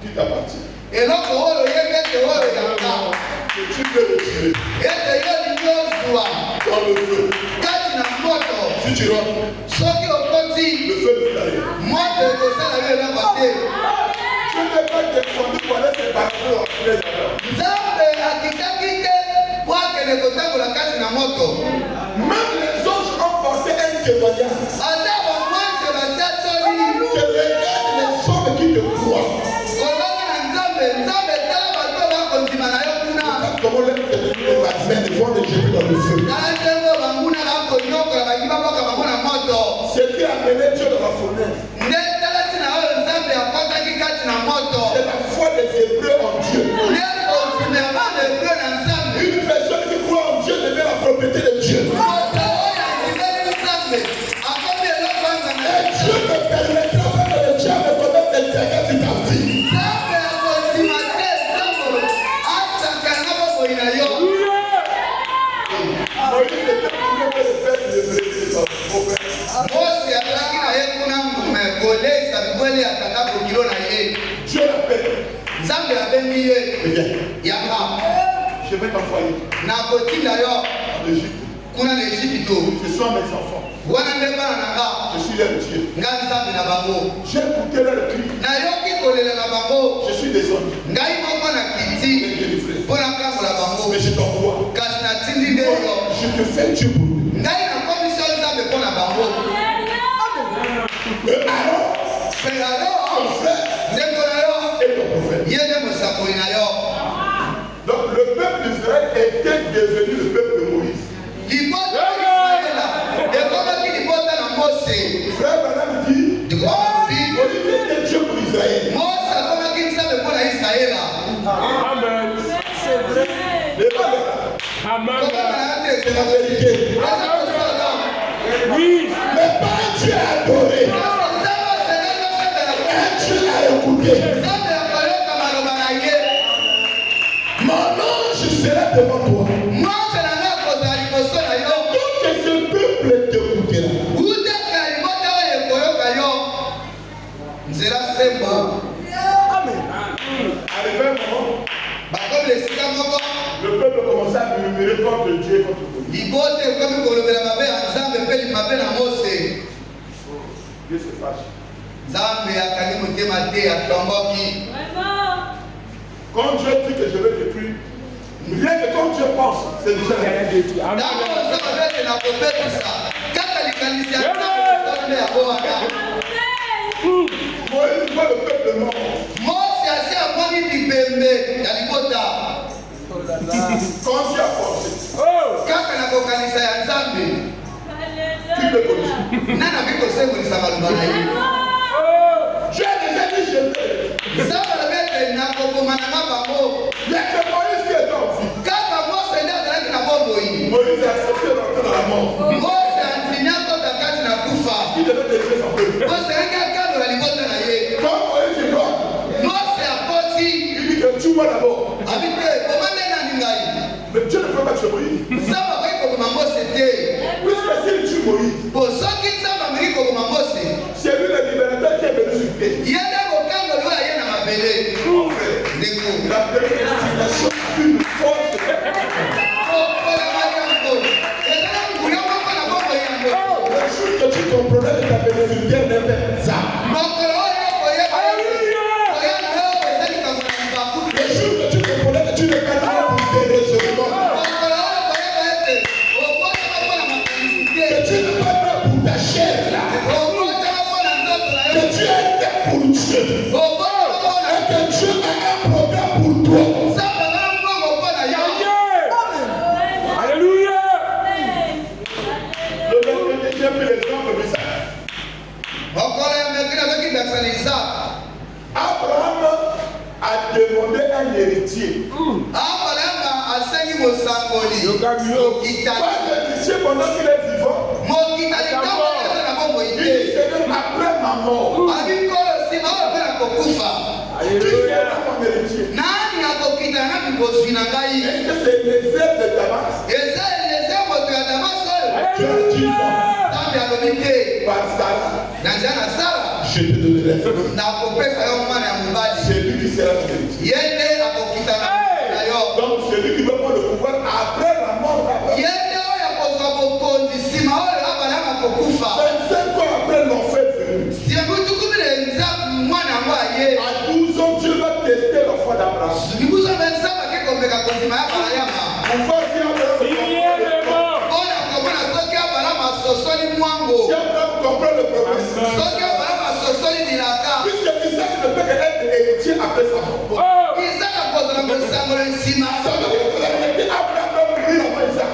qui t'appartient, eloko oyo yekete oyo yaka que tu peux le tirer ete yo linyozwa dans le feu. kati na moto Si tu rentres, soki okoti le feu ne t'arrive. moto ekosala yo eloko te Je n'ai pas défendu pour aller se battre entre les enfants. nzambe akitaki te po akende kotambola kati na moto Même les anges ont porté un témoignage. ata bamwanze batatoli Que regarde les hommes qui te croient. kolonga na nzambe nzambe tala bato bakondima na yo kuna Comment les ennemis vont les jeter dans le feu. tala ndengo banguna bakonyokola bangi baboka bango na moto Ce qui a mené Dieu dans la fournaise, nde tala ntina oyo nzambe akotaki kati na moto c'est la foi des Hébreux en Dieu. nde kontinema lebre na nzambe Une personne qui croit en Dieu devient la propriété de Dieu. moto oyo akimeli nzambe akomi eloko anga na Et Dieu me permettra même de Dieu me connaître les dégâts de ta vie. nzambe akondima te nzambo asakana na bokoi na yo Moïse était tourné vers le peuple hébreu de son prophète. mosi azalaki na ye kuna ngume kolesa bibwele ya tata kokilo na ye Dieu l'appelle. nzambe abengi ye Reviens. yaka Je vais t'envoyer nakotinda yo en Égypte. kuna na ejipito Ce sont mes enfants. wana nde bana na nga Je suis leur Dieu. nga nzambe na bango J'ai écouté leur cri. nayoki kolela na bango Je suis désolé. ngai moko na kiti Mais délivré. mpo nakambola bango Mais je t'envoie. kasi natindi nde yo Je te fais Dieu pour eux. ngai nakomisi yo nzambe mpo na bango Et Aaron, mpe alo ton frère ndeko na yo et ton prophète. ye nde mosakoli na yo Donc le peuple d'Israël était devenu le peuple de Moïse. libota ya israela ekomaki libota na mose Frère Branham dit, dikobi Moïse était Dieu pour Israël. mose akomaki nzambe mpo na israela Amen. C'est vrai. Les balles, Amen. kokaka na yo te c'est la vérité. eza kosala Oui. Mais pas un Dieu adoré, nzambe asengai osepela un Dieu à écouter. nzambe akoyoka maloba na ye Mon ange sera devant toi. mwasi na nga akozala liboso na yo Tout que ce peuple t'écoutera. utaka libota oyo ekoyoka yo nzela sembo Arrivé un moment, bakomi esika moko le peuple commençait à murmurer contre Dieu et contre Moïse. libota ekomi kolobela mabe ya nzambe mpe limabe na mose Dieu se fâche. nzambe akangi motema te atomboki Quand Dieu dit que je vais détruire, rien que quand Dieu pense, c'est déjà réalisé. Amen. ntango nzambe abete na kobebisa kaka likanisi ya nzambe esala nde yango wana Moïse voit le peuple mort. mose asi amoni libembe ya libota Quand Dieu a pensé, Oh. kaka na kokanisa ya nzambe tu peux continuer. nana bikosengolisa maloba na ye Oh. Dieu a déjà dit je vais. nzambe alobete nakokoma na nga bango Il n'y a que Moïse qui est en vie. kaka mose nde azalaki na bomoi Moïse a accepté d'entrer dans la mort. mose andimi akota kati na kufa Il devait détruire son peuple. mose alaki akandola libota na ye Quand Moïse est mort, mose akoti il dit que tue-moi d'abord. abi te koma nde nani ngai Mais Dieu ne peut pas tuer Moïse. nzambe akoki kokoma mose te Puisque s'il tue Moïse, po soki nzambe ameki kokoma mose c'est lui le libérateur qui est venu sur terre. ye nde kokangoli oyo aye na mabele Mon frère, ndeko la prédestination d'une force. kokolama yango ezala nguya moko na bomoi yango Le jour que tu comprendras que ta bénéficiaire n'est pas ça. mokolo oyo koyeba Alléluia. koya na yo ezali likambo na libaku Le jour que tu comprendras que tu n'es pas là pour tes raisonnements. mokolo oyo koyeba ete okotama mpo na makanisi te Que tu n'es pas là pour ta chair là. okotama mpo na nzoto na Que yo tu es né pour Dieu. okotama mpo na Et que Dieu a un programme pour toi. nzambe azala mbongo mpo na yo Alléluia. Le mercredi, j'ai pris l'exemple de ça. mokolo ya mekili azoki ndakisa na isaka Abraham a demandé un héritier. abrahama asengi mosangoli mokitali Pas d'héritier pendant qu'il est vivant. mokitali ntango eza na bomoi Il te dit Seigneur, après ma mort, abi nkolo nsima oyo mpe na kokufa qui sera mon héritier? nani akokitana na bibozwi na ngai Est-ce que c'est Élézère de Damas? eza eleze moto ya damaso Tu as dit non. nzambe alobi te Par Sarah, na nzela na sara je te donnerai. nakopesa yo mwana ya mobali C'est lui lui qui sera ton héritier. Yende akokitana na yo. Donc celui qui veut prendre le pouvoir après la mort d'Abraham. Yende oyo akozwa bokonzi nsima oyo Abrahamu akokufa. 25 ans après l'enfer venu. Siabutu kumi na nzambe mwana yango aye. À 12 ans, Dieu va tester la foi d'Abraham. Mibuzo nzambe akekomeka konzima ya Abrahamu. On voit si Abraham Oyo akomona soki Abrahamu asosoli mwango. si Abraham comprend le problème. Soki Abrahamu asosoli dilaka. Puisque Isaac ne peut être héritier après sa mort. Isaka akozala kosangola nsima. Ça veut dire que la réalité, Abraham doit mourir avant Isaac.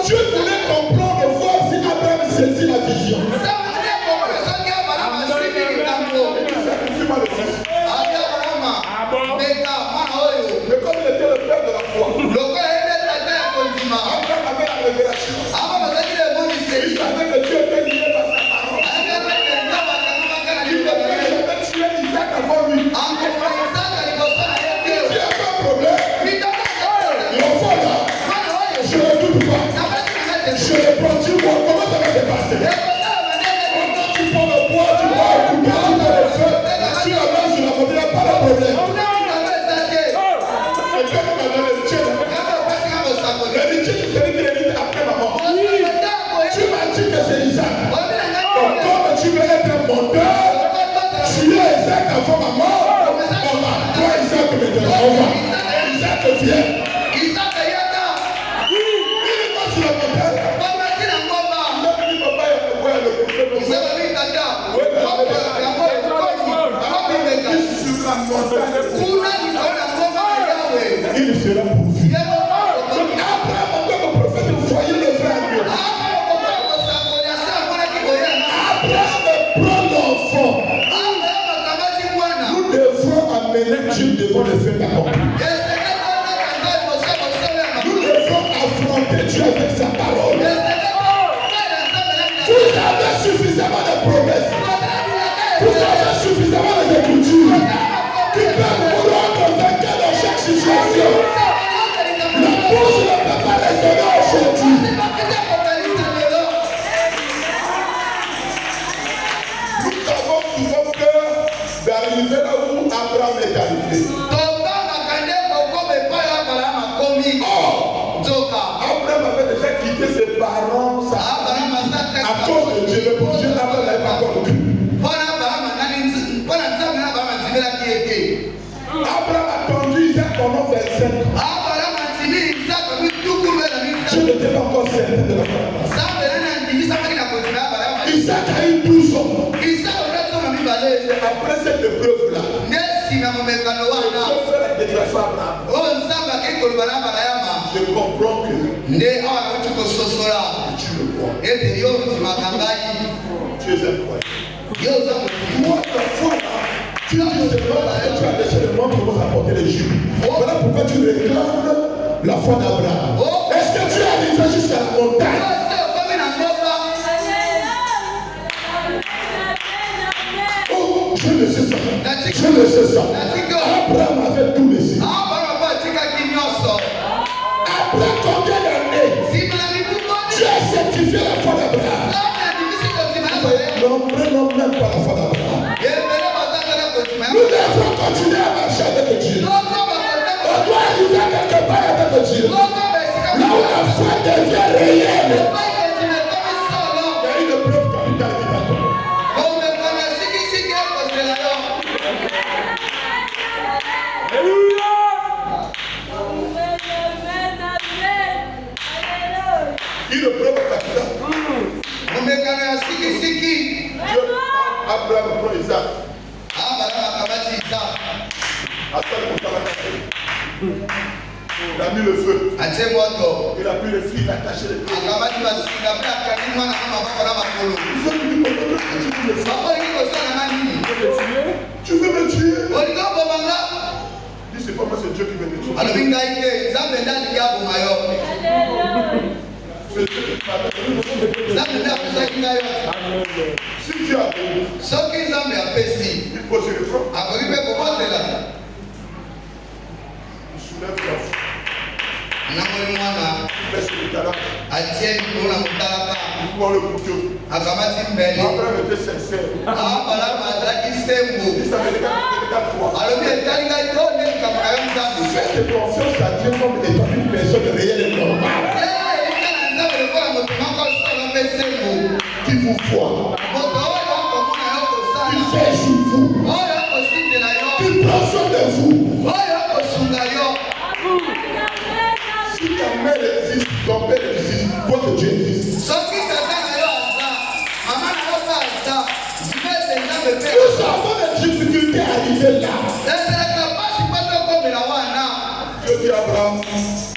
Dieu voulait comprendre, voir si Abraham saisit la vision. Sacrifie-moi le fils. Mais comme il était le père de la foi, Abraham avait la révélation. Il savait que Dieu était lié par sa parole. Il ne pouvait jamais tuer Isaac avant lui. Il n'y a pas de problème. L'enfant là, je ne doute pas. Je le prends, tu vois, comment ça va se passer? Quand tu prends le poids, tu prends le couteau, tu prends le feu, tu la mets sur la montée, il n'y a pas de problème. Et quand on a donné l'héritier, l'héritier, c'est celui qui hérite après ma mort. Tu m'as dit que c'est Isaac. Donc comme tu veux être monteur, tu es Isaac avant ma mort. On va, toi Isaac maintenant, on va. Isaac vient. Il est pas sur la montagne. Il a dit papa, il a voir le prophète. Sur la montagne. Il sera pourvu. Donc Abraham, en tant que prophète, voyez le vrai à Dieu. Abraham prend l'enfant. Nous devons amener Dieu devant le fait d'accomplir. Nous devons affronter Dieu avec sa parole. Vous avez suffisamment de promesses. Vous avez suffisamment d'écritures qui peuvent vous rendre vainqueur dans chaque situation. La bouche ne peut pas les donner aujourd'hui. Nous avons souvent peur d'arriver là où Abraham est arrivé. Abraham avait déjà quitté ses parents à cause de Dieu. Le bon Dieu Abraham n'avait pas encore cru. Abraham a conduit Isaac pendant 25 ans. Je n'étais pas encore certain de la foi. Isaac a eu 12 ans. Après cette épreuve-là, je fais la déclaration à Abraham. Je comprends que tu le crois. Tu es incroyable. Moi, ta foi là, tu dis seulement là, tu as laissé le monde pour nous apporter les jus. Voilà pourquoi tu réclames la foi d'Abraham. Est-ce que tu es arrivé jusqu'à la montagne? Oh, je ne sais ça. Je ne sais ça. Abraham avait tout laissé. Après combien d'années tu as certifié la foi d'Abraham? Non, prenons même pas la foi d'Abraham. Nous devons continuer à marcher avec Dieu. On doit arriver quelque part avec Dieu. Là où la foi devient réelle. Il y a une preuve capitale qui t'attend. Une preuve capitale. Dieu, Abraham prend Isaac. Il a mis le feu. Il a pris le fil, il a caché les pieds. Tu veux me tuer? Dis, c'est pas moi, c'est Dieu qui veut me tuer. C'est Dieu qui m'a donné. Si Dieu a donné, il pose le front. Il soulève la foi. Il baisse le talent. atie likolo na motalaka il prend le couteau. akamati mbeli Abraham était sincère. Abraham azalaki sembo Il savait que c'était 4 fois. alobi etali ngai to nde likambo na yo nzambe Faites confiance à Dieu comme étant une personne réelle et normale. elika na nzambe lokola moto moko osala mpe sembo Qui vous voit, moto oyo akomona yo qui kosala fait sur vous, oyo akosindela yo qui prend soin de vous. oyo akosunga yo Si ta mère existe, ton père existe, votre Dieu existe. soki tata na yo aza mama na yo mpe aza zibete nzambe mpe Nous avons des difficultés à arriver là. ezelaka mpasi mpe tokomela wana Dieu dit à Abraham,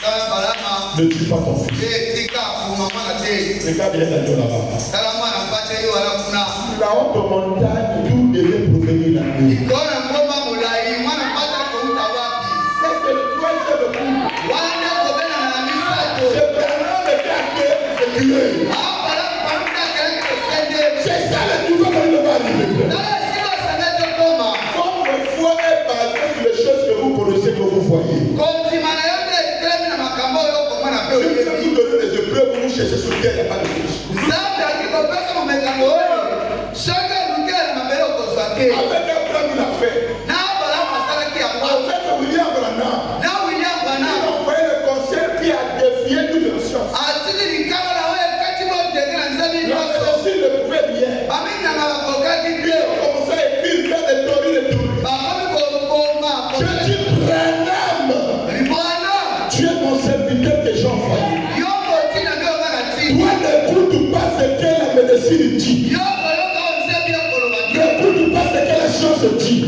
tala balama ne tue pas ton fils. tika akuma mwana te Regarde bien la Dieu là-bas. tala mwana mpate yo wala kuna La haute montagne, d'où devait provenir la nuit. likolo na ngomba molai mwana mpate akouta wapi Ça, c'est le troisième coup. wana nde kobelana na misato C'est Abraham le gars qui est reculé. abala mpamina akelaki kosende C'est ça le niveau que nous devons arriver. tala esika osenge tokoma Votre foi est basée sur les choses que vous connaissez, que vous voyez. kondima na yo nde etelemi na makambo oyo okomona mpe Si vous oyebi vous donnez des épreuves, vous cherchez sur terre, il n'y a pas de souci. nzambe akikopesa momekango oyo soki olukela na mabele okozwa te Avec Abraham, il a fait. na abalamu asalaki yango Avec William Branham, na william il bana a envoyé le conseil qui a défié toute la science. atili likaba na oyo ekati botenge na nzambe La nyonso médecine ne pouvait rien. baminanga bakokaki Il te a commencé à écrire, faire des théories de tout. bakomi kokoma Je dis, Branham, libwana tu es mon serviteur que j'ai envoyé. yo kotina nde onga na ti Toi, n'écoute pas ce que la médecine dit. yo koyoka o nzambe ya koloba te N'écoute pas ce que la science dit.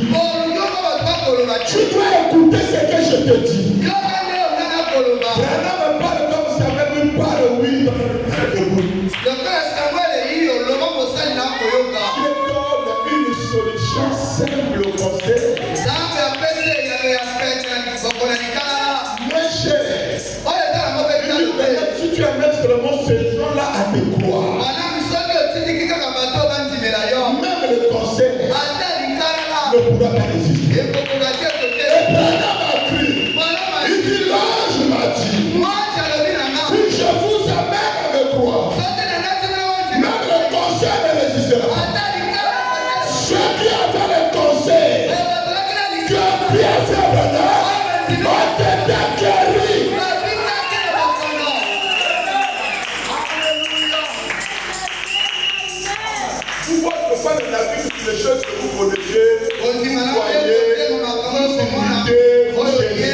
yoka bato bakoloba te Tu dois écouter ce que je te dis. yoka nde onga na koloba Branham parle comme ça, même il parle, oui. Écoute. lokola samuel eyi oloba mosali na koyoka Je donne une solution simple au conseil. nzambe apesi eyano ya pete na liboko na likala Moins cher. oyo etalamo mpe talo te Si tu amènes seulement ces gens-là à te croire, banami soki otindiki kaka bato bandimela yo même le conseil ata likala la ne pourra pas résister. ekokoka te Et kote Branham a cru. mwanama Il dit, l'ange m'a dit, mwaci alobi na nga si je vous amène à me croire, soki nanatimela wanti même le conseil ne résistera pas. ata likala Ceux qui avaient le conseil, oyo bazalaki na que likala bien fait Branham, ont été guéris. babikaki na bakono Vous votre femme n'a vu toutes les choses que vous connaissez, kondima na voyez, kotema makambo komona vous oyo cherchez. ye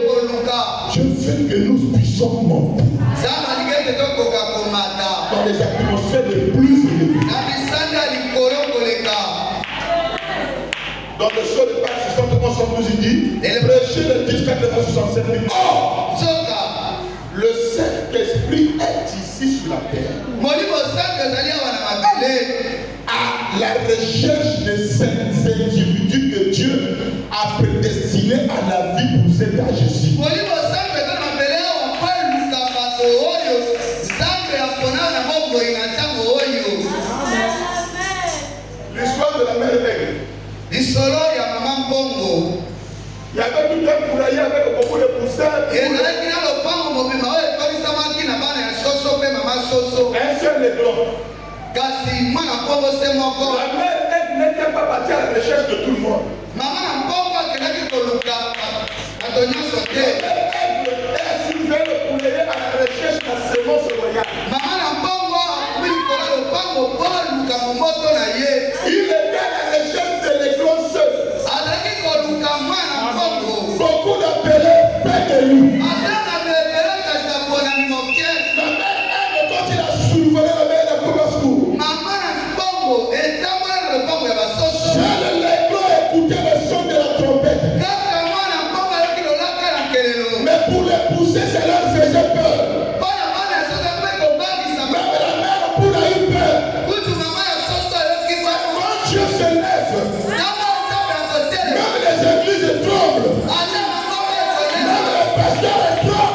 koluka Je veux que nous puissions monter nzambe alingi ete tokoka komata dans les atmosphères les plus élevées. na bisanga ya likolo koleka Dans le show de page 71, il dit, Et le- prêchez le 10, 65 dit, or, soka le Saint-Esprit est ici sur la terre molimo sango ezali awa na mabele à la recherche de ces individus que Dieu a prédestinés à la vie pour cet âge-ci. molimo sango eza na mabele awa mpo eluka bato oyo nzambe apona na mokoi na ntango oyo L'histoire de la mère Aigle. lisolo ya mama mbongo Il y avait tout un poulailler avec beaucoup de poussins. ezalaki na lopango mobima oyo ekomisamaki na bana ya soso mpe mama soso Un seul aiglon. kasi mwana mbongo se moko La mère Aigle n'était pas partie à la recherche de tout le monde. mama na mbongo akendaki koluka bato nyonso La te mère Aigle est suivie le poulailler à la recherche de la semence royale. mama na mbongo akomi likolo ya lopango mpo aluka momoto na ye Il était à la recherche de l'aiglon seul. azalaki koluka mwana mbongo Beaucoup d'appelés près de lui. ata na bebele kasi aponami moke La mère Aigle, quand il a soulevé la mère de Koubaskou, mama na mbongo etambola na lopango ya basoso seul l'aiglon écoutait le son de la trompette. kaka mwana mbongo ayoki lolaka na kelelo Mais pour les pousser, ça leur faisait peur. mpo na bana ya soso mpe kobangisa Même la mère poule a eu peur. kutu mama ya soso ayoki bana Quand Dieu se lève, ntango nzambe ya kotelema même les églises tremblent. ata na mbongo ekolema Même les pasteurs tremblent.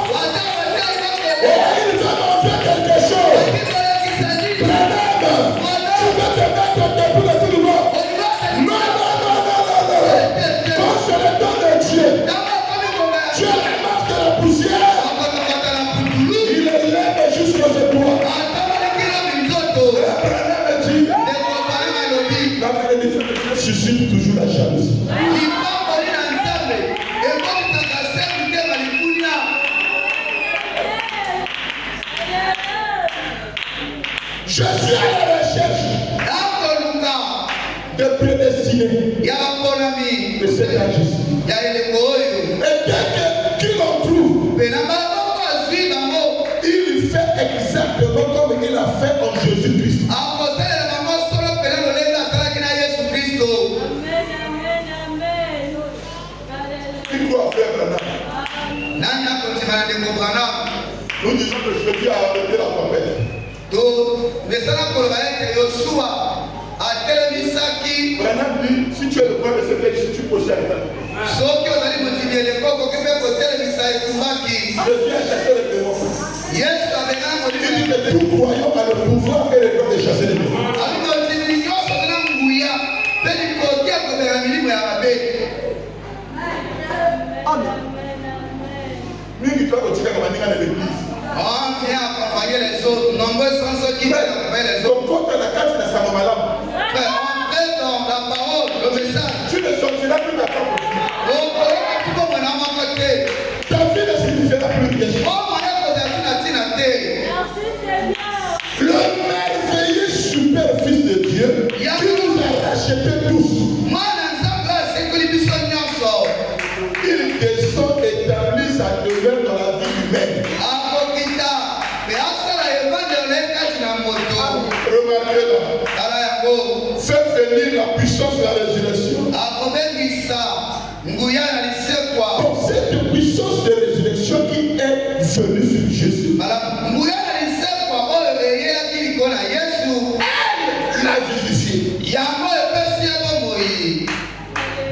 cet âge ici. Et dès qu'il en trouve, il fait exactement comme il a fait en Jésus-Christ. Il doit faire maintenant. Nous disons que Jésus a arrêté la tempête. Branham dit, si tu es le point de ce texte, si tu possèdes Jésus a chassé les démons. Il dit que nous croyons à le pouvoir et le temps de chasser les démons. Nous qui doit retirer comme on dit l'église. On vient accompagner les autres. Nombreux sont ceux qui viennent accompagner les autres. Donc quand tu as la carte de sa maman, Entrez dans la parole, le message. tu ne sortiras plus d'accord. Ta vie ne signifiera plus rien. Le merveilleux super fils de Dieu qui nous a rachetés tous. Il descend et établit sa demeure dans la vie humaine. Remarquez-là. Fait venir la puissance de la résurrection. Donc cette puissance de résurrection qui est venue sur Jésus. Elle l'a vivifié.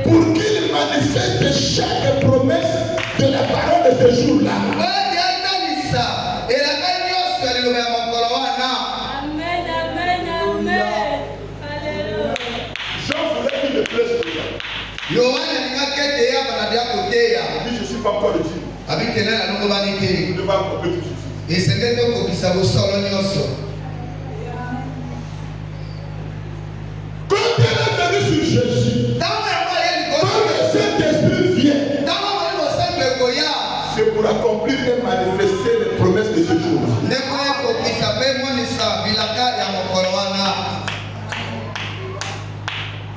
Pour qu'il manifeste chaque promesse de la parole de ce jour-là. Jean voulait qu'il me plaise déjà. Il dit, je ne suis pas encore le Dieu. Je ne vais pas accomplir tout ceci. Quand elle est venue sur Jésus, quand le Saint-Esprit vient, c'est pour accomplir et manifester les promesses de ce jour.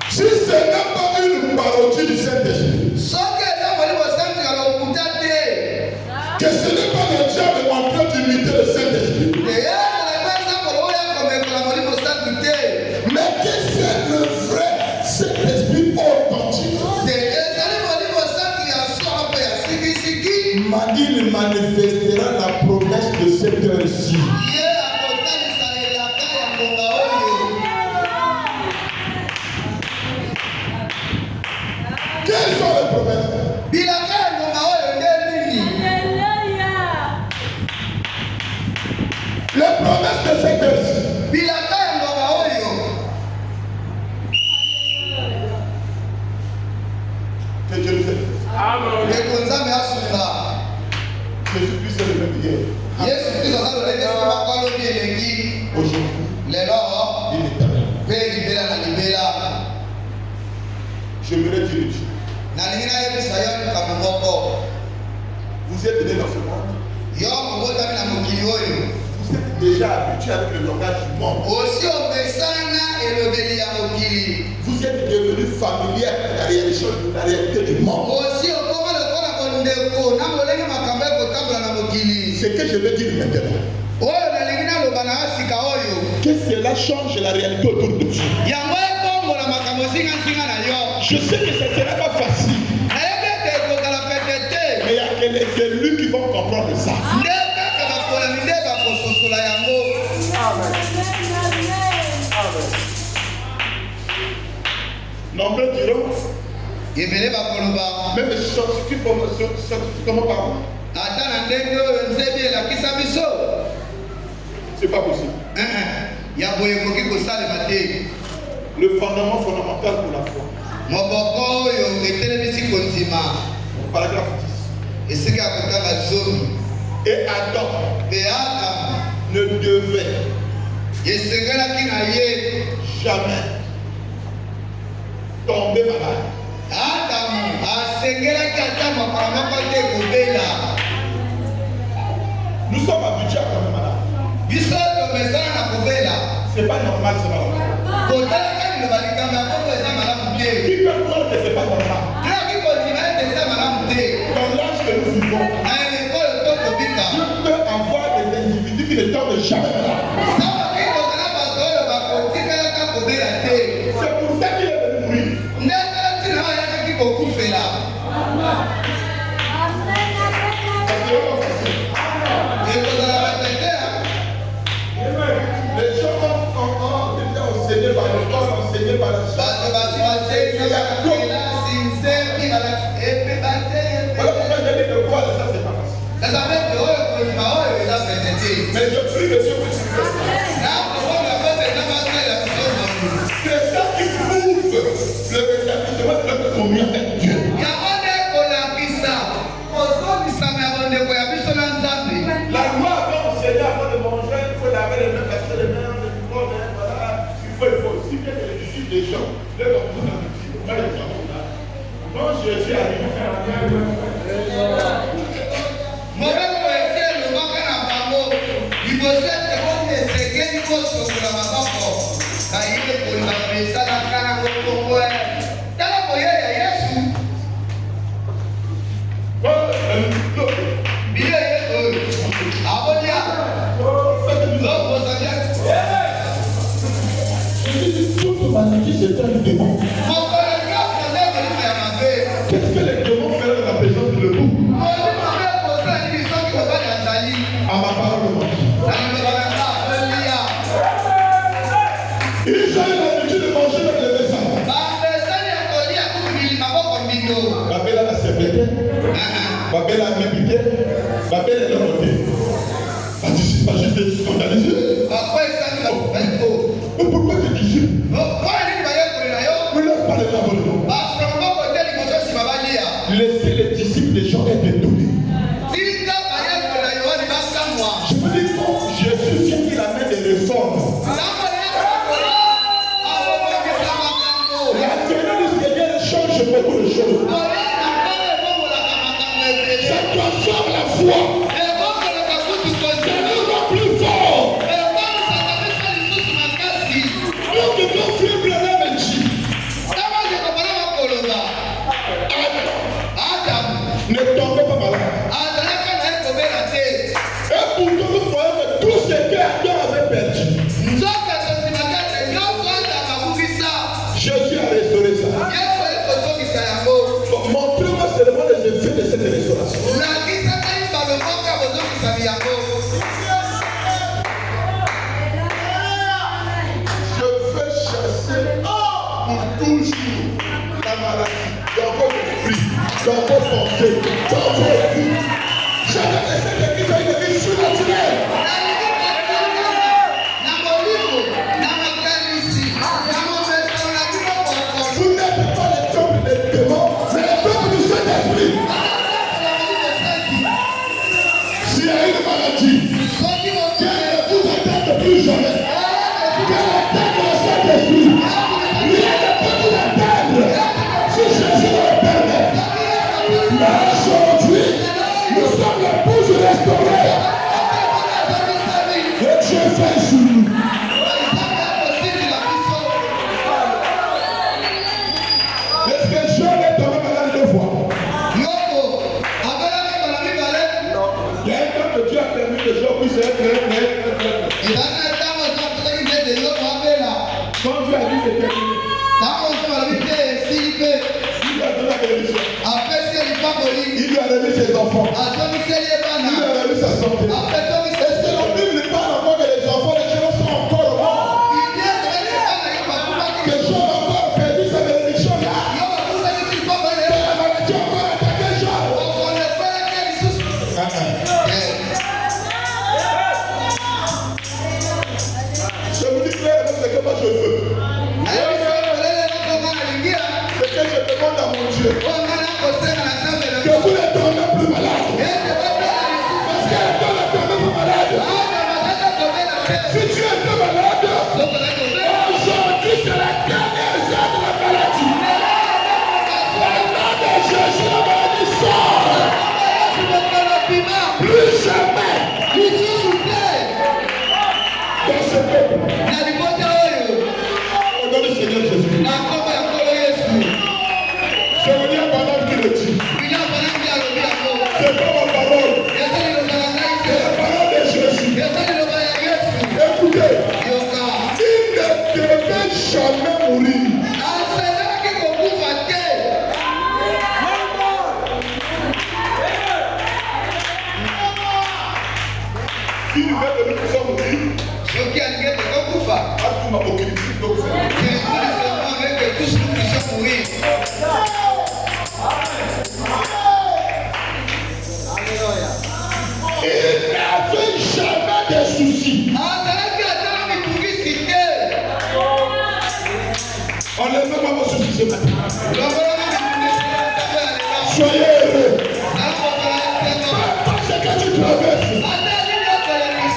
Si ce n'est pas une parodie du Saint-Esprit, que ce n'est pas le diable en train d'imiter le Saint-Esprit, mais que c'est le vrai Saint-Esprit authentique. Il manifestera la promesse de cette heure-ci. Quelles sont les promesses? Les promesses de cette heure-ci. Que Dieu nous aide. Jésus-Christ est le même hier. Aujourd'hui, il est éternel. J'aimerais dire une chose. Vous êtes né dans ce monde. Vous êtes déjà habitué avec le langage du monde. Vous êtes devenu familier avec la réalité du monde. Ce que je veux dire maintenant, que cela change la réalité autour de vous. Je sais que ce ne sera pas facile, mais il y a que les élus qui vont comprendre ça. Nombreux diront, même comment parler? C'est pas possible. Le fondement fondamental pour la foi. Paragraphe 10. Et Adam ne devait jamais tomber malade. Nous sommes habitués à tomber malade. C'est pas normal, c'est pas normal. Qui peut croire que c'est pas normal? kokufela. Les gens ont déjà enseigné par le corps, enseigné par la chair. Voilà pourquoi j'ai dit de voir ça, c'est pas facile. Mais je prie que Dieu puisse faire ça. C'est ça qui prouve le rétablissement de notre communion avec Dieu. La loi avait enseigné avant de manger, il faut laver les mains, passer les mains, voilà. Il faut aussi bien que les disciples des gens, leur retour dans le disciple. Non, Jésus arrive. Toute maladie, c'est un démon. Qu'est-ce que les démons font dans la présence de l'époux? À ma parole, ils ont l'habitude de manger avec les médecins. Babel a séparé, Babel a mébité, Babel est remonté. Pas juste de scandaliser. Mais pourquoi tu dis ça? Mais laisse pas les laveurs. Laissez les disciples des gens être étonnés. Je me dis, quand Jésus vient, il amène des réformes. La tenue du Seigneur change beaucoup de choses. Ça transforme la foi. Ça nous rend plus fort. Nous devons suivre le même Dieu. Ne tombez pas malade. Et pourtant, nous croyons que tout ce qu'Adam avait perdu, Jésus a restauré ça. Montrez-moi seulement les effets de cette restauration. Je vais chasser pour toujours la maladie dans votre esprit, dans vos pensées, dans vos vies. Jamais que cette église a une vie surnaturelle. Vous n'êtes pas le temple des démons, mais le temple du Saint-Esprit. S'il y a une maladie, qu'elle ne vous atteinte plus jamais. Qu'elle atteinte le Saint-Esprit. Rien ne peut vous atteindre si Jésus le permet. Mais aujourd'hui, nous sommes l'épouse restaurée. Et Dieu fait sur nous. Est-ce que Jean est tombé malade deux fois? Il y a un temps que Dieu a permis que Jean puisse être Quand Dieu a dit c'est terminé, il lui a donné la bénédiction. Il lui a remis ses enfants. Il lui a remis sa santé. Est-ce que la Bible parle encore que les enfants, les gens sont encore morts? Que Jean a encore perdu sa bénédiction là? Que la maladie a encore attaqué Jean? Je vous dis clairement ce que moi je veux. Ce que je demande à mon Dieu. Que vous ne tombez plus malade. Parce qu'elle ne tombe plus malade. Si tu es plus malade, aujourd'hui c'est la dernière heure de la maladie. Au nom de Jésus, la maladie sort. Plus jamais. Dans ce peuple. Au nom du Seigneur Jésus. Je veux dire pendant qu'il le dit. C'est pas ma parole. C'est la parole de Jésus. Écoutez, il ne devait jamais mourir. que tous nous puissions mourir. Il n'avait jamais de soucis. On ne met pas vos soucis ce matin. Soyez heureux. Parce que tu traverses.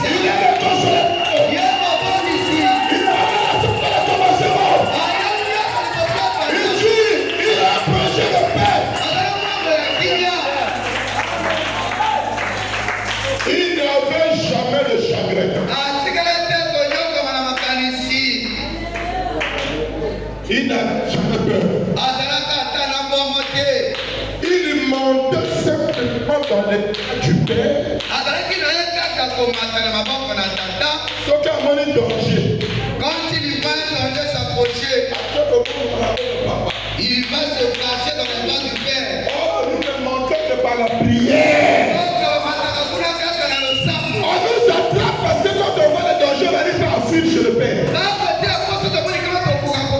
Il est le consolateur. Il a accepté le commencement. Il dit, il a un projet de paix. Il n'avait jamais de chagrin. Il n'avait jamais peur. Il montait simplement dans les bras du Père. Sauf qu'à mon danger. Quand il va s'approcher, il va se cacher dans les bras du Père. Oh, nous ne montons que par la prière. On nous attrape parce que quand on voit le danger, on n'arrive pas à fuir chez le Père.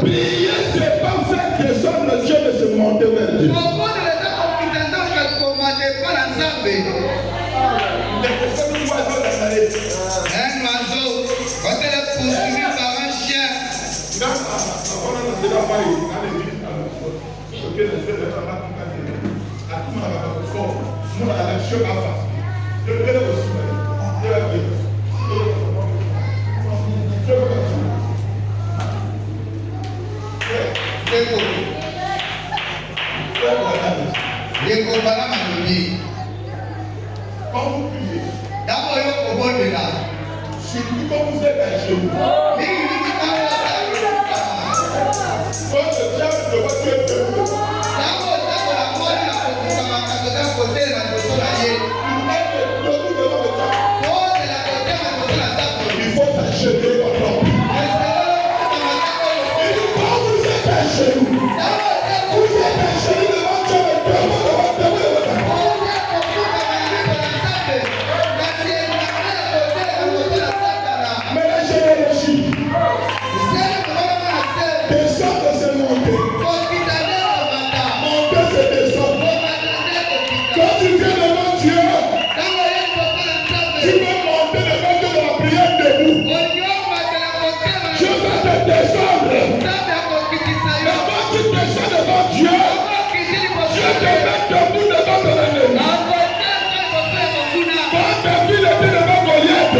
Prier, c'est pas faire descendre le Dieu de se monter vers Dieu. Un oiseau, quand elle est poursuivie par un chien, quand vous priez, surtout quand vous êtes à genoux, quand le diable de votre debout, il faut s'acheter votre homme. Et quand vous êtes à genoux, vous êtes à genoux devant Dieu, mais la généalogie, descendre c'est monter, monter c'est descendre. Quand tu viens devant Dieu, tu vas monter devant Dieu dans la prière debout. Je vais te descendre. Mais quand tu descends devant Dieu, Dieu te met debout devant ton ennemi. Quand David était devant Goliath,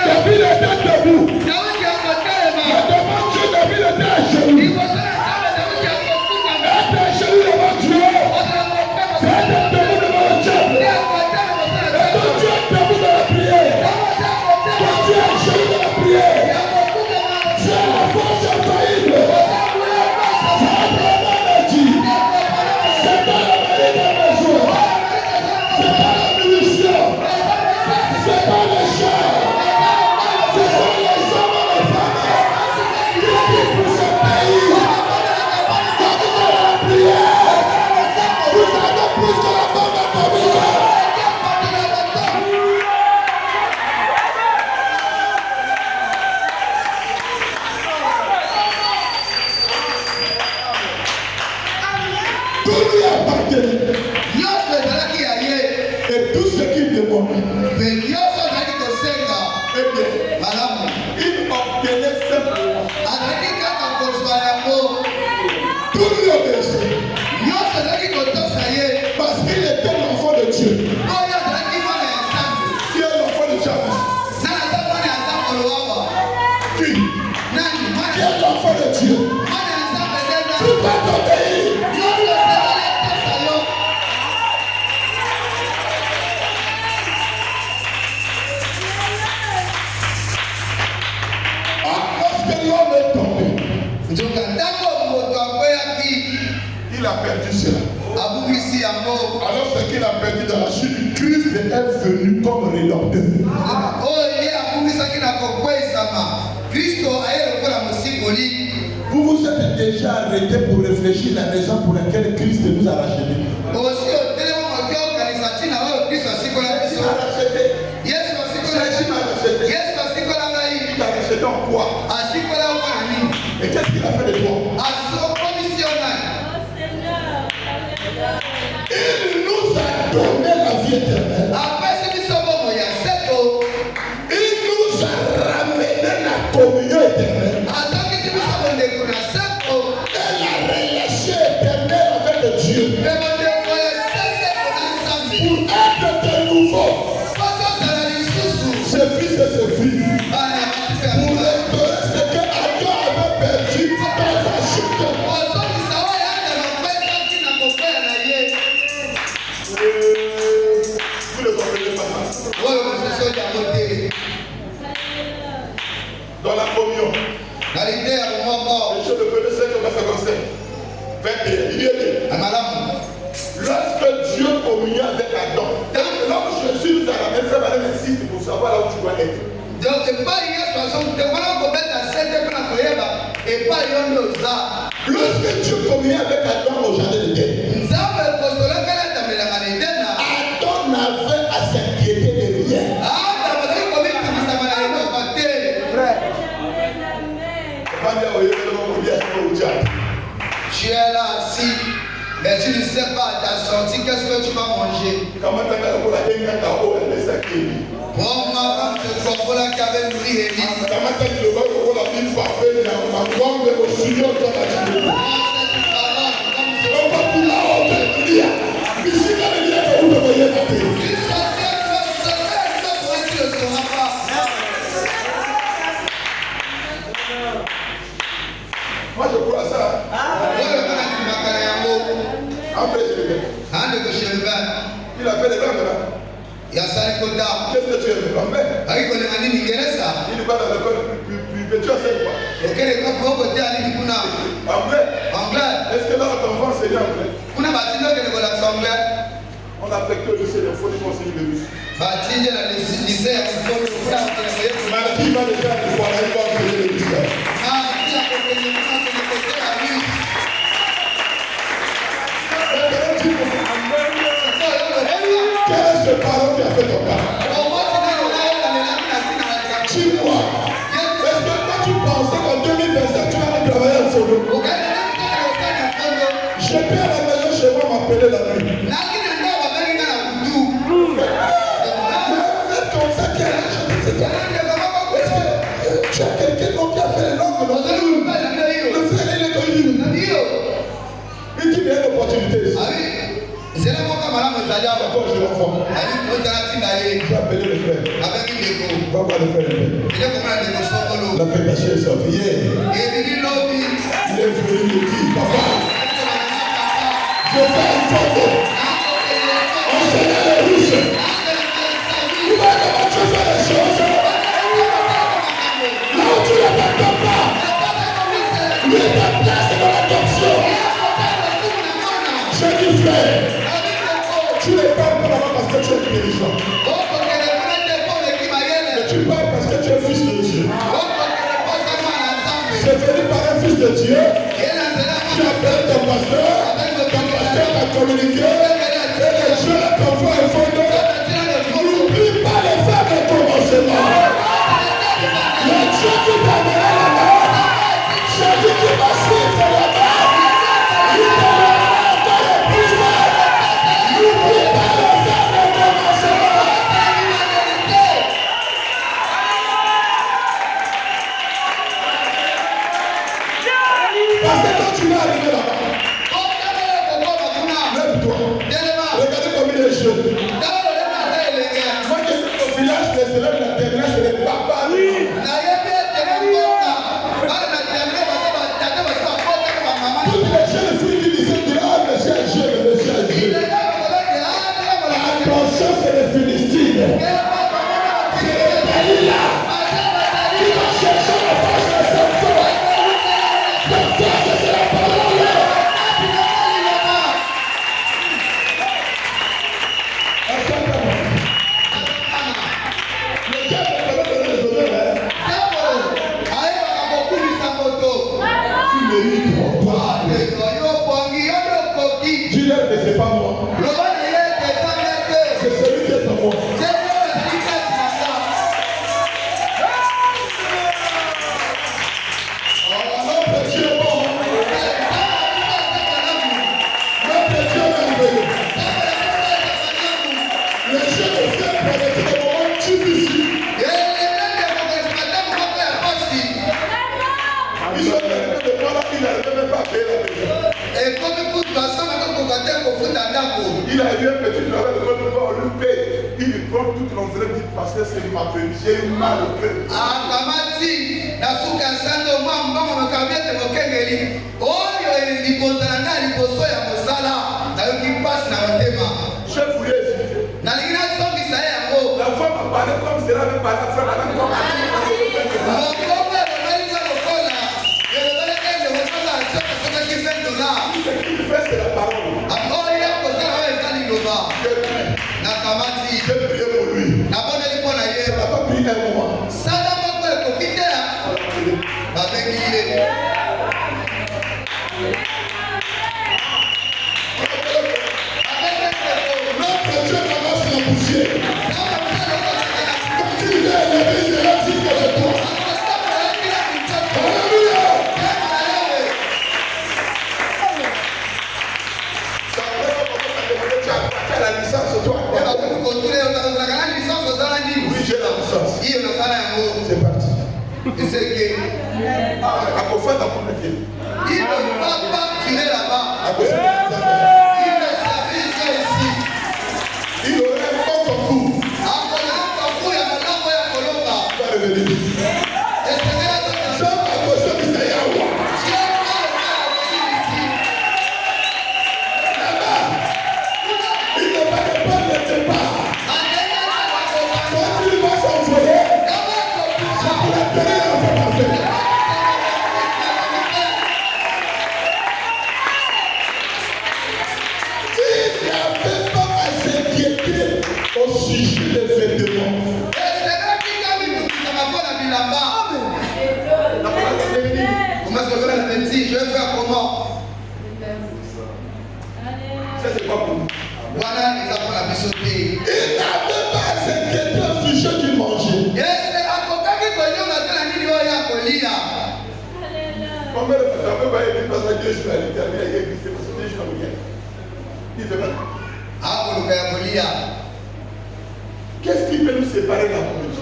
David était debout. Mais devant Dieu, David était à genoux. Être à genoux devant Dieu, c'est être debout devant le diable. Et quand tu es debout dans la prière, quand tu es à genoux dans la prière, tu as la force infaillible. C'est pas la maladie. C'est pas la maladie de la maison. C'est pas la munition. C'est pas le char. Ce sont les hommes et les femmes qui vivent pour ce pays. Quand vous allez à la prière, vous avez plus que la bombe atomique. Tout lui appartenait. Et tout ce qu'il demandait, eh bien, il obtenait simplement. Tout lui obéissait. Parce qu'il était l'enfant de Dieu. Qui est l'enfant de Dieu? Qui? Qui est l'enfant de Dieu? Tout va t'obéir. Lorsque l'homme est tombé, il a perdu cela. Alors ce qu'il a perdu dans la chute, Christ est venu comme rédempteur. Vous vous êtes déjà arrêté pour réfléchir la raison pour laquelle Christ nous a rachetés. Il t'a racheté. Il t'a racheté en quoi? donné la vie éternelle, il nous a ramené la communion éternelle et la relation éternelle avec Dieu. Pour être de nouveau, ses fils et ses filles, pour restaurer ce que Adam avait perdu dans sa chute. Vous ne comprenez pas ça. Dans la communion, je le connais 5 verset 21. Il dit, lorsque Dieu communiait avec Adam, lorsque Jésus nous a ramené, ça va insiste pour savoir là où tu dois être. Lorsque Dieu communiait avec Adam au jardin d'Éden, Adam n'avait à s'inquiéter de rien. Tu es là assis, mais tu ne sais pas à ta sortie qu'est-ce que tu vas manger. Prends-moi comme te comprends la cabane nourrie et libre. Moi je crois ça. Il a fait les langues là. Qu'est-ce que tu aimes? Anglais. Il va dans l'école plus tu as fait quoi? Anglais. Est-ce que là ton enfant enseigne anglais? On a fait que le lycée, il faut nous enseigner le russe. Marquis va déjà il faut enseigner le russe. 15 parents qui a fait ton cas. Dis-moi, est-ce que quand tu pensais qu'en 2027 tu allais travailler en solo? Je peux à la maison chez moi m'appeler la nuit. Tu as quelqu'un qui a fait les langues dans le frère, il est connu. Il dit, il y a une opportunité ici. D'accord, je l'enfant. J'ai appelé le frère. Va voir le frère. L'affectation est sortie hier. Il est venu me dire, papa, je vais un photo. Enseigner les Russes. Tu vois comment tu fais les choses. Là où tu ne t'attends pas. Lui est ta place dans l'adoption. Je dis frère. Tu ne parles pas là-bas parce que tu es intelligent. Mais tu parles parce que tu es fils de Dieu. C'est venu par un fils de Dieu. Tu appelles ton pasteur t'a communiqué. Et les jeunes t'envoient un photo. N'oublie pas les faire le commencement. Le Dieu qui t'amènera là-bas, c'est lui qui va suivre là-bas. Il t'amènera dans le pouvoir. N'oublie pas de faire le commencement. Parce que quand tu vas arriver là-bas, lève-toi. Regardez comme il est jeune. Moi qui suis au village, les élèves de la terminale, c'est les papas. Toutes les jeunes filles qui disaient que monsieur est jeune, monsieur est jeune. Attention, c'est les Philistines. C'est les Dalila qui vont chercher la force de Samson. La force, c'est la parole. Le diable peut donner les honneurs. Tu mérites mon pas. Dis-leur que c'est pas moi. C'est celui qui est en moi. Notre Dieu est bon. Notre Dieu est merveilleux. Il a eu un petit travail de Côte d'Ivoire, on lui paye. Il prend toute l'enveloppe, dit parce que c'est ma peine, j'ai eu mal au cœur. Chef voulait expliquer. La femme a parlé comme cela, mais pas la femme, elle a comme ce qu'il fait, c'est la parole. J'ai prié pour lui. Ça n'a pas pris un mois. Notre Dieu ramasse la poussière. Quand il est élevé, il est là, il est de toi. Alléluia. Ça va commencer à demander, tu as la licence, toi. Oui, j'ai la licence. C'est parti. À quoi faire ta première pied? Il ne va pas tirer là-bas. À quoi faire ta il aurait un bon concours. Il va revenir. Ça va causer du Seigneur. Là-bas, il ne va pas le départ. Quand il va s'envoler, c'est pour la donner l'information. Il n'avait pas à s'inquiéter au sujet des vêtements. Je vais faire comment? Ça, c'est pas pour nous. Voilà les enfants la bisoté. Il n'avait pas à s'inquiéter au sujet du manger. Combien de fois va écrire parce que Dieu je vais l'éternel, il a écrit parce que Dieu je vais il fait mal. Qu'est-ce qui peut nous séparer de la communauté?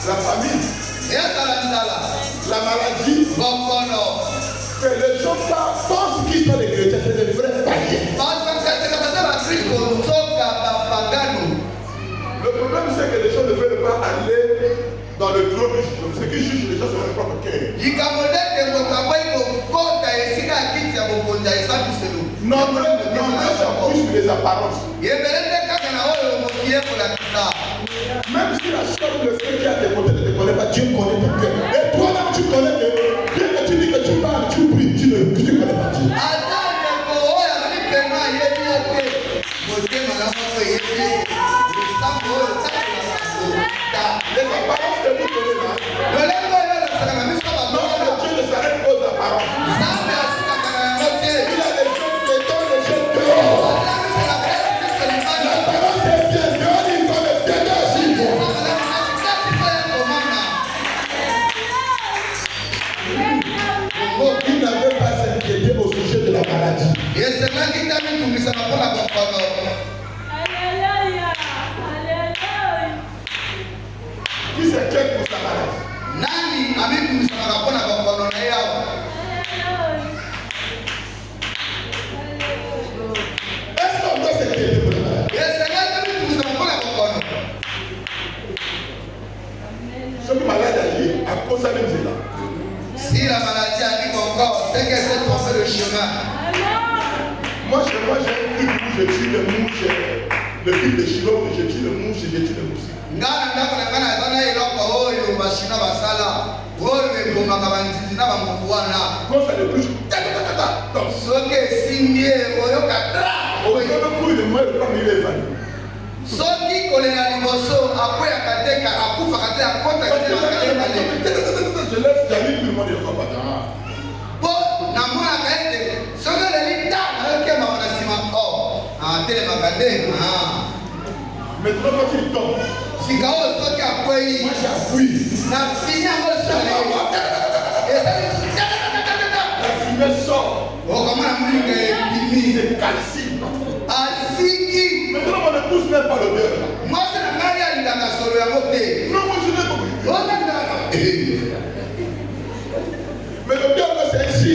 La famille, la maladie. Que les gens pensent qu'ils sont des chrétiens, c'est des vrais païens. Le problème c'est que les gens ne veulent pas aller dans le trône du jugement. Ceux qui jugent les gens sur leur propre cœur. Nombreux sont plus que les apparences. Même si la soeur ou le frère qui est à tes côtés ne te connaît pas, Dieu connaît ton cœur. Et toi-même tu connais que, bien que tu dis que tu parles, tu pries, tu ne connais pas Dieu. Les apparences que vous connaissez là, non, Dieu ne s'arrête pas aux apparences. Il a des choses, les dons, les choses dehors. L'apparence est bien dehors, il faut le dedans aussi. Il n'avait pas s'inquiéter au sujet de la maladie. Qui s'inquiète pour sa maladie? Est-ce qu'on doit s'inquiéter pour la maladie? Ceux qui sont malades à cause de ça, si la maladie arrive encore, c'est qu'elle s'est trompée le chemin. Moi j'ai un truc où je tue les mouches, le truc de Chilo, je tue les mouches, je tue les mouches. Quand ça le touche, au lieu de courir de moi, comme il est venu. Je laisse David, tout le monde est pas. Maintenant, quand il tombe, moi j'ai appuyé. La fumée sort. C'est calcine. Maintenant, on ne pousse même pas l'odeur. Non, moi je n'ai pas. Mais l'odeur, c'est ici.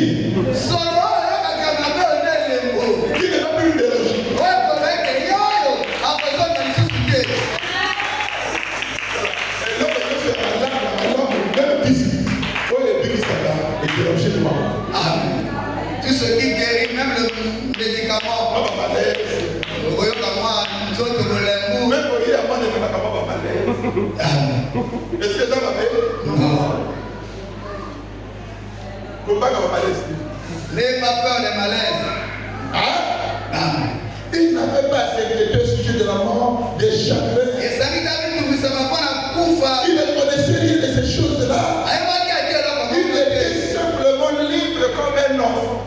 Tout ce qui guérit, même le médicament. Même au lieu avant de me faire est-ce que ça va bien? Non. Comment ça va parler? N'ayez pas peur des malaises. Hein? Il n'avait pas s'inquiété au sujet de la mort, des chagrins. Il ne connaissait rien de ces choses-là. Il était simplement libre comme un enfant.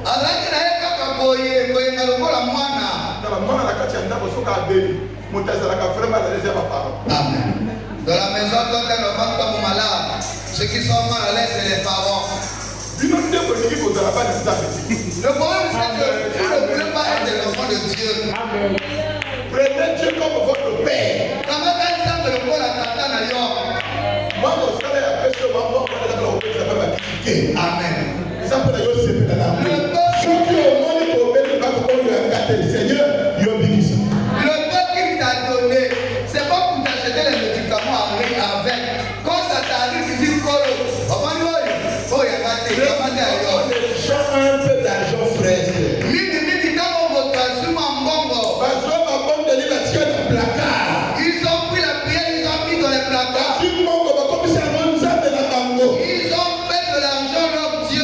Dans la maison, quand un enfant tombe malade, ceux qui sont mal à l'aise, c'est les parents. Le problème, c'est que vous ne voulez pas être l'enfant de Dieu. Prenez Dieu comme votre père. Comment est-ce que le Paul a tata d'ailleurs? Moi, vous savez, après ce moment, Amen. Ça peut d'ailleurs se faire dans la vie. Ceux qui ont demandé pour mettre le bac au Seigneur, ils ont dit ça. Le peuple qu'il t'a donné, c'est pas pour t'acheter les médicaments avec. Quand ça t'arrive, tu dis Colo. Oh, il y a pas de un peu d'argent frais. Ils ont pris la prière, ils ont mis dans les placards. Ils ont fait de l'argent leur Dieu.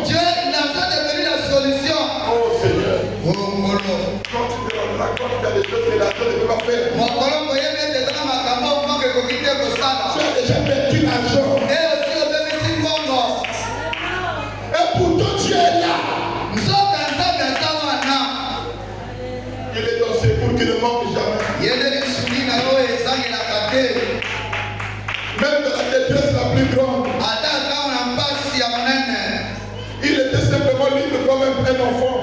Dieu, l'argent est devenu la solution. Oh Seigneur. Oh, Colo. Quand tu te rendras compte qu'il y a des choses que l'argent ne peut pas faire. Mon Colo, vous voyez bien des gens dans ma campagne, que coquille que ça. Tu as déjà perdu l'argent. Et aussi, le bébé, c'est bon. Et pourtant tu es là. Nous sommes dans ça. Il est dans secours qui ne manque jamais. Même dans la détresse la plus grande. Il était simplement libre comme un enfant.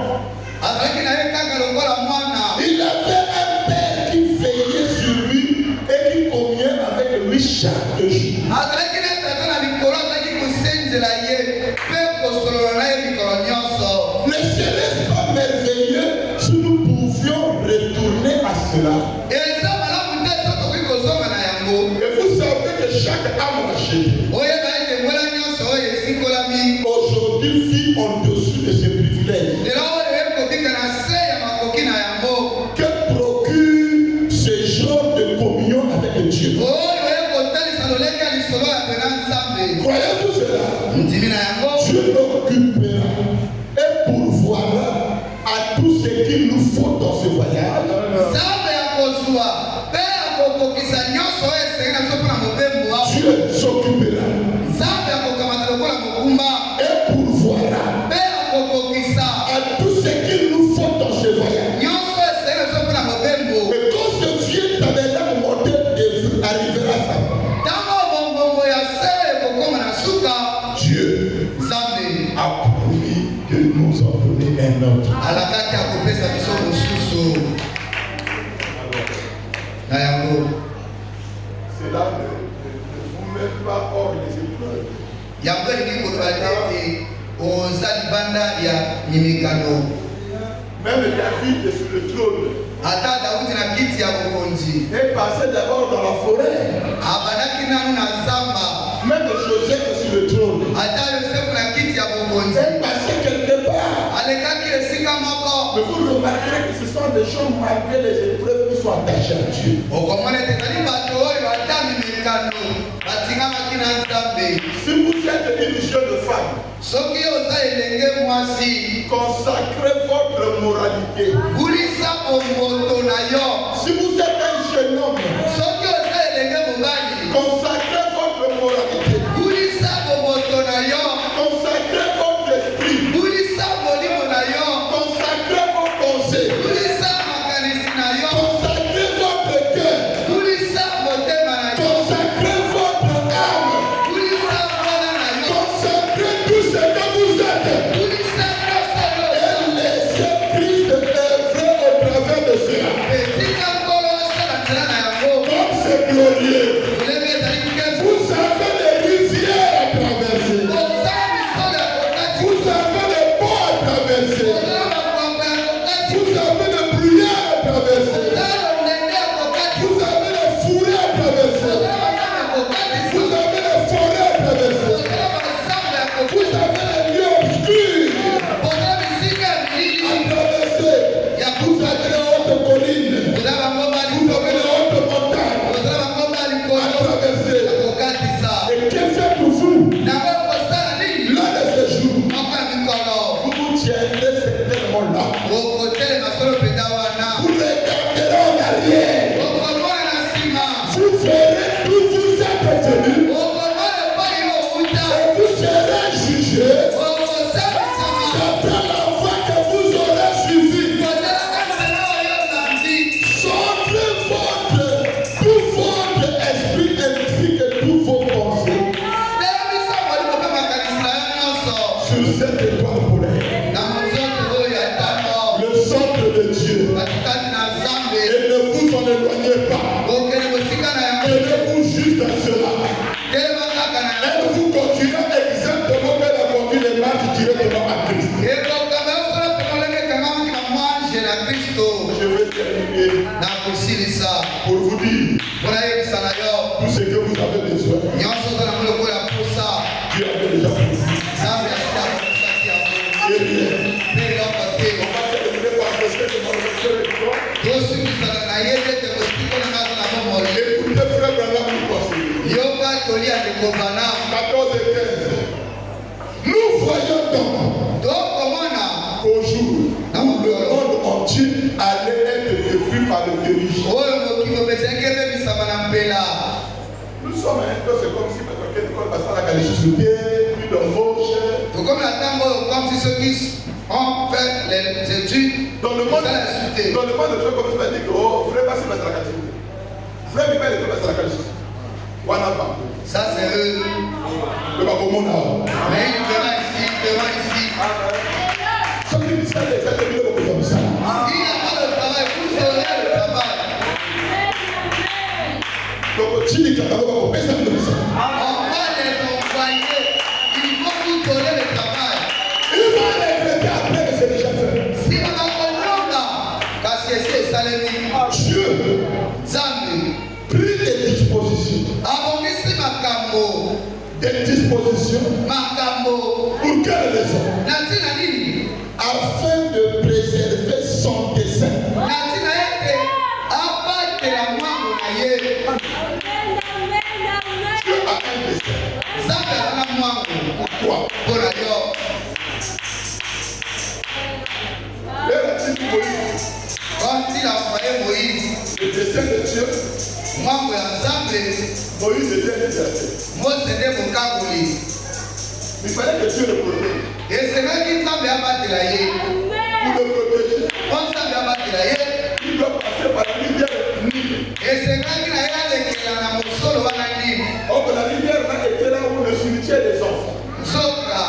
Il avait un père qui veillait sur lui et qui communiait avec lui chaque jour. Le ciel est pas merveilleux si nous pouvions retourner à cela. Et vous savez que chaque âme rachetée aujourd'hui vit en dessous de ses privilèges. Que procure ce genre de communion avec Dieu? Croyez-vous cela? Dieu occupera et pourvoira à tout ce qu'il nous faut dans ce voyage. Dieu s'occupera et pourvoira à tout ce qu'il nous faut dans ce voyage. Et quand ce vieux tabernacle mortel arrivera à sa fin, Dieu a promis de nous en donner un autre. Cela ne vous met pas hors les épreuves. Même David est sur le trône. Et passait d'abord dans la forêt. Même Joseph est sur le trône. Et passait quelque part. Mais vous remarquerez que ce sont des gens malgré les épreuves qui sont attachés à Dieu. Si vous êtes une jeune femme, consacrez votre moralité. Si vous êtes un jeune homme, consacrez votre moralité. Consacrez votre esprit. Consacrez vos pensées. Consacrez votre cœur. Consacrez votre âme. Consacrez tout ce que vous êtes. Et laissez Christ œuvrer là. Au côté de ma seule pédawana. Vous regarderez en arrière. Au comment la cima. Vous verrez d'où vous êtes venus. Au comment le pas y a. Et vous serez jugés. Au sama. D'après la voie que vous aurez suivie. Côté la caméra y a samedi. Sortez tout votre esprit électrique et tous vos pensées sur cette étoile polaire. Le centre de Dieu. Et ne vous en éloignez pas. Tenez-vous juste à cela. Et vous continuez exactement comme la conduite des marches directement à Christ. Je vais terminer pour vous dire tout ce que vous avez besoin. Dieu avait déjà fait. Et bien, on va terminer par le fait de mon écoutez frère Branham nous conseiller. 14 et 15. Nous voyons donc qu'au jour où le monde entier allait être détruit par le péché. Nous sommes un peu, c'est comme si maintenant quelqu'un passe à la galerie sur le pied, puis d'embauche. Comme si ceux qui ont fait les études Dans le monde de Dieu, comme tu m'as dit que oh, frère, passe à la galerie. Frère, il va aller passer à la galerie. Voilà pas. ça c'est eux. Le Bakomon là. Mais il verra ici, Ça veut dire que ça, les ateliers de comme ça. S'il n'y a pas de travail, vous aurez le travail. Donc, si les camarades vont faire ça, On va les envoyer. Il faut vous donner le travail. il va les traiter après que c'est déjà fait. Si on a compris là, parce que c'est Salemi, Dieu Zambi, prit des dispositions. abondissez Makambo, Des dispositions. Makambo, Pour quelle raison? Natina Nini, Afin de préserver son dessein. Natina Ete, abattre la moindre naïe. Dieu a un dessein. Zambi a la moindre. Quoi? Pour la yo. Quand il a envoyé Moïse, Le dessein de Dieu, moindre ya Zambi, Moïse était un liberté. Mose de Mokabuli. Il fallait que Dieu le protège. Et c'est là qu'il Zambi abattre la yé. Pour le protéger, Quand Zambi abattre la yé, il doit passer par la rivière Nil. et c'est là qu'il a allé que la Mosolo va la Nil. Or, la rivière là était là où le cimetière des enfants. Soka,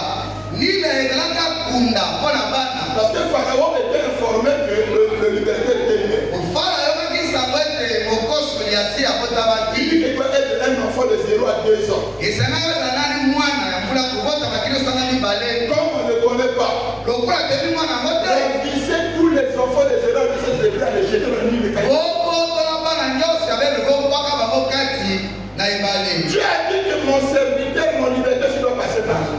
Nil est là qu'à Kunda, pour la bana. Parce que Pharaon était informé que le liberté était né. Au pharaon qui s'appelle Mokos Yassi à Il Botabaki. dit qu'il doit être un enfant de 0 à 2 ans. Et c'est là que la Nani Mouana, pour la Kubota, qui nous s'en a mis balai. Comme on ne connaît pas, Le coup a tenu Mouana Mote. on visait tous les enfants de 0 à 2 ans, les à les jeter dans le Nil de Caïn. Oh, la bana Nyos, avec le bon Paka Babokati, Naïbali. Dieu a dit que mon serviteur, mon liberté, je dois passer par là.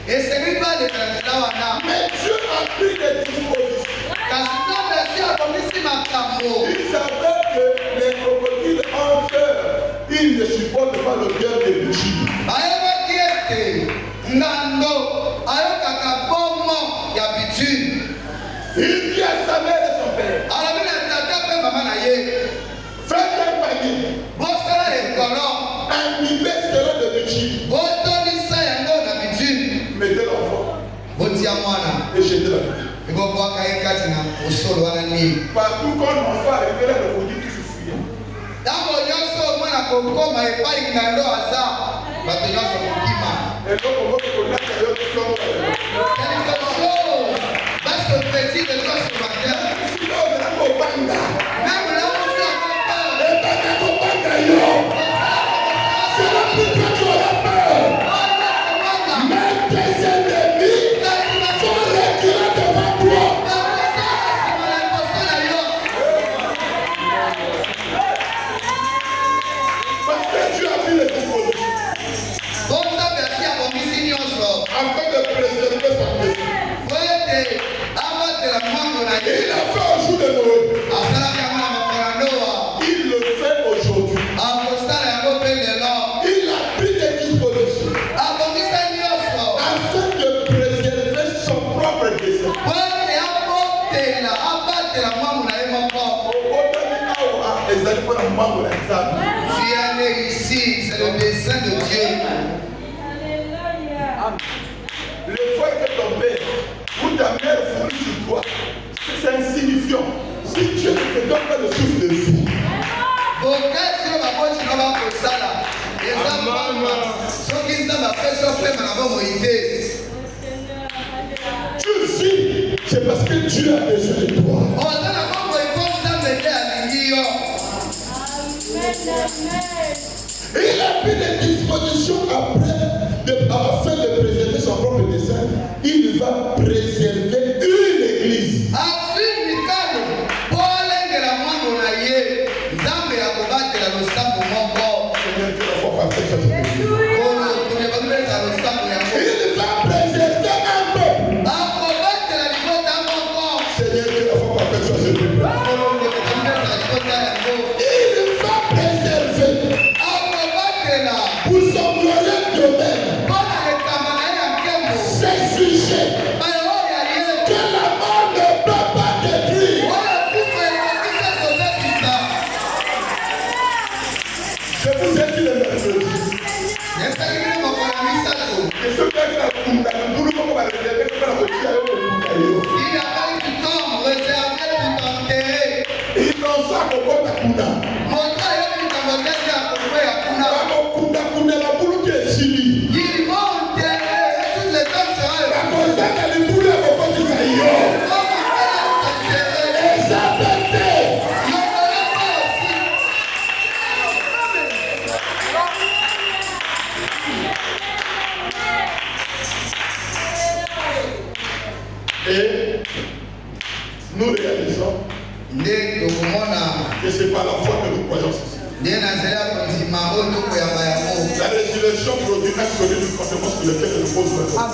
Et c'est lui pas de Translawana. Mais Dieu a pris des dispositions. Quand tu as merci à ton ici, ma cambo. Il savait que les crocodiles ont peur. Ils ne supportent pas le cœur des bouchis. Ayoba kiete, Nando, Ayoka Kabomo, Yabitune. Il dit à sa mère et son père, Alors, il a tapé maman naye. faites un panier, Bosala et Colon. un millier de bouchis. Botoni Sayango Nabitune. Mettez l'enfant Botia Mwana. et jetez la fille. Il va boire Kayakatina au sol ou à la nuit. Partout quand l'enfant arrivait là, le maudit qui se fuyait. Tango nyonso mwana kokoma epai na ndo aza bato nyonso kokima. Et donc, on va se connaître à l'autre flanc. Quelque chose va se petit de toi sur ma terre. Sinon, on est là au banga. Même là où tu as peur. Et banga au banga, yo. C'est là pour que tu auras peur. Même tes ennemis sont reculés devant toi. Parce que Dieu a mis les dispositions. Bon, ça, merci à mon missile nyonso. Tu as né ici, c'est le dessein de Dieu. Le foie que ton père ou ta mère fournit sur toi, c'est insignifiant. Si Dieu ne te donne pas le souffle de vie, tu vis, c'est parce que Dieu a besoin de toi. Et il a pris des dispositions afin de préserver son propre dessein. Il va préserver une église. Il va préserver un peuple. Seigneur, que la foi parfaite soit ce peuple. Il va préserver pour son glorieux domaine ses sujets que la mort ne peut pas détruire. Je vous ai dit le mercredi. Et ce que va réserver, c'est pas la ils n'ont ça qu'au côté de Kuna. La boule qui est chili. La cosa que les boules au côté de Zaïo. Et ça peut et nous réalisons que ce n'est pas la foi que nous croyons ici. La résurrection produit un solide de conséquence sur lequel nous posons notre foi.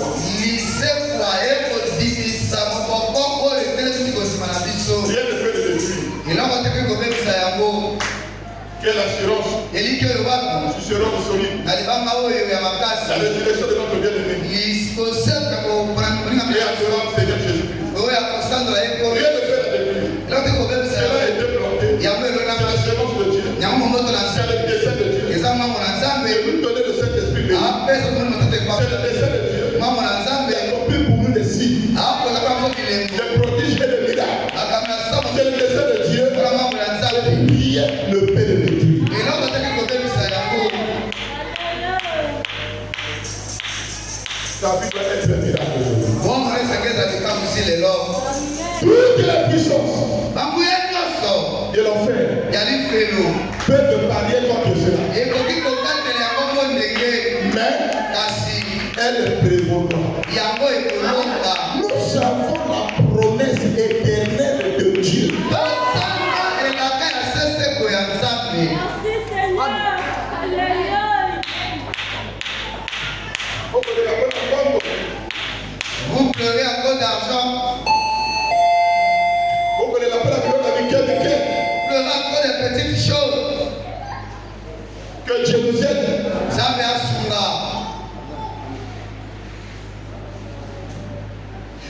Rien ne peut le détruire. Quelle assurance nous serons solides. La résurrection de notre bien-aimé. Et adorant le Seigneur Jésus-Christ. Rien ne peut le détruire. Cela a été planté. C'est la semence de Dieu. C'est le dessein de Dieu. Et nous donner le Saint-Esprit béni. C'est le dessein de Dieu. Il a accompli pour nous des signes, des prodiges et des miracles. C'est le dessein de Dieu. Rien ne peut le détruire. Ta vie doit être un miracle. Toutes les puissances de l'enfer peuvent parier contre cela. Mais elles prévaudront. Nous avons la promesse éternelle de Dieu. Vous pleurez à cause d'argent. Vous connaissez la pleurez à cause des petites choses. Que Dieu vous aide.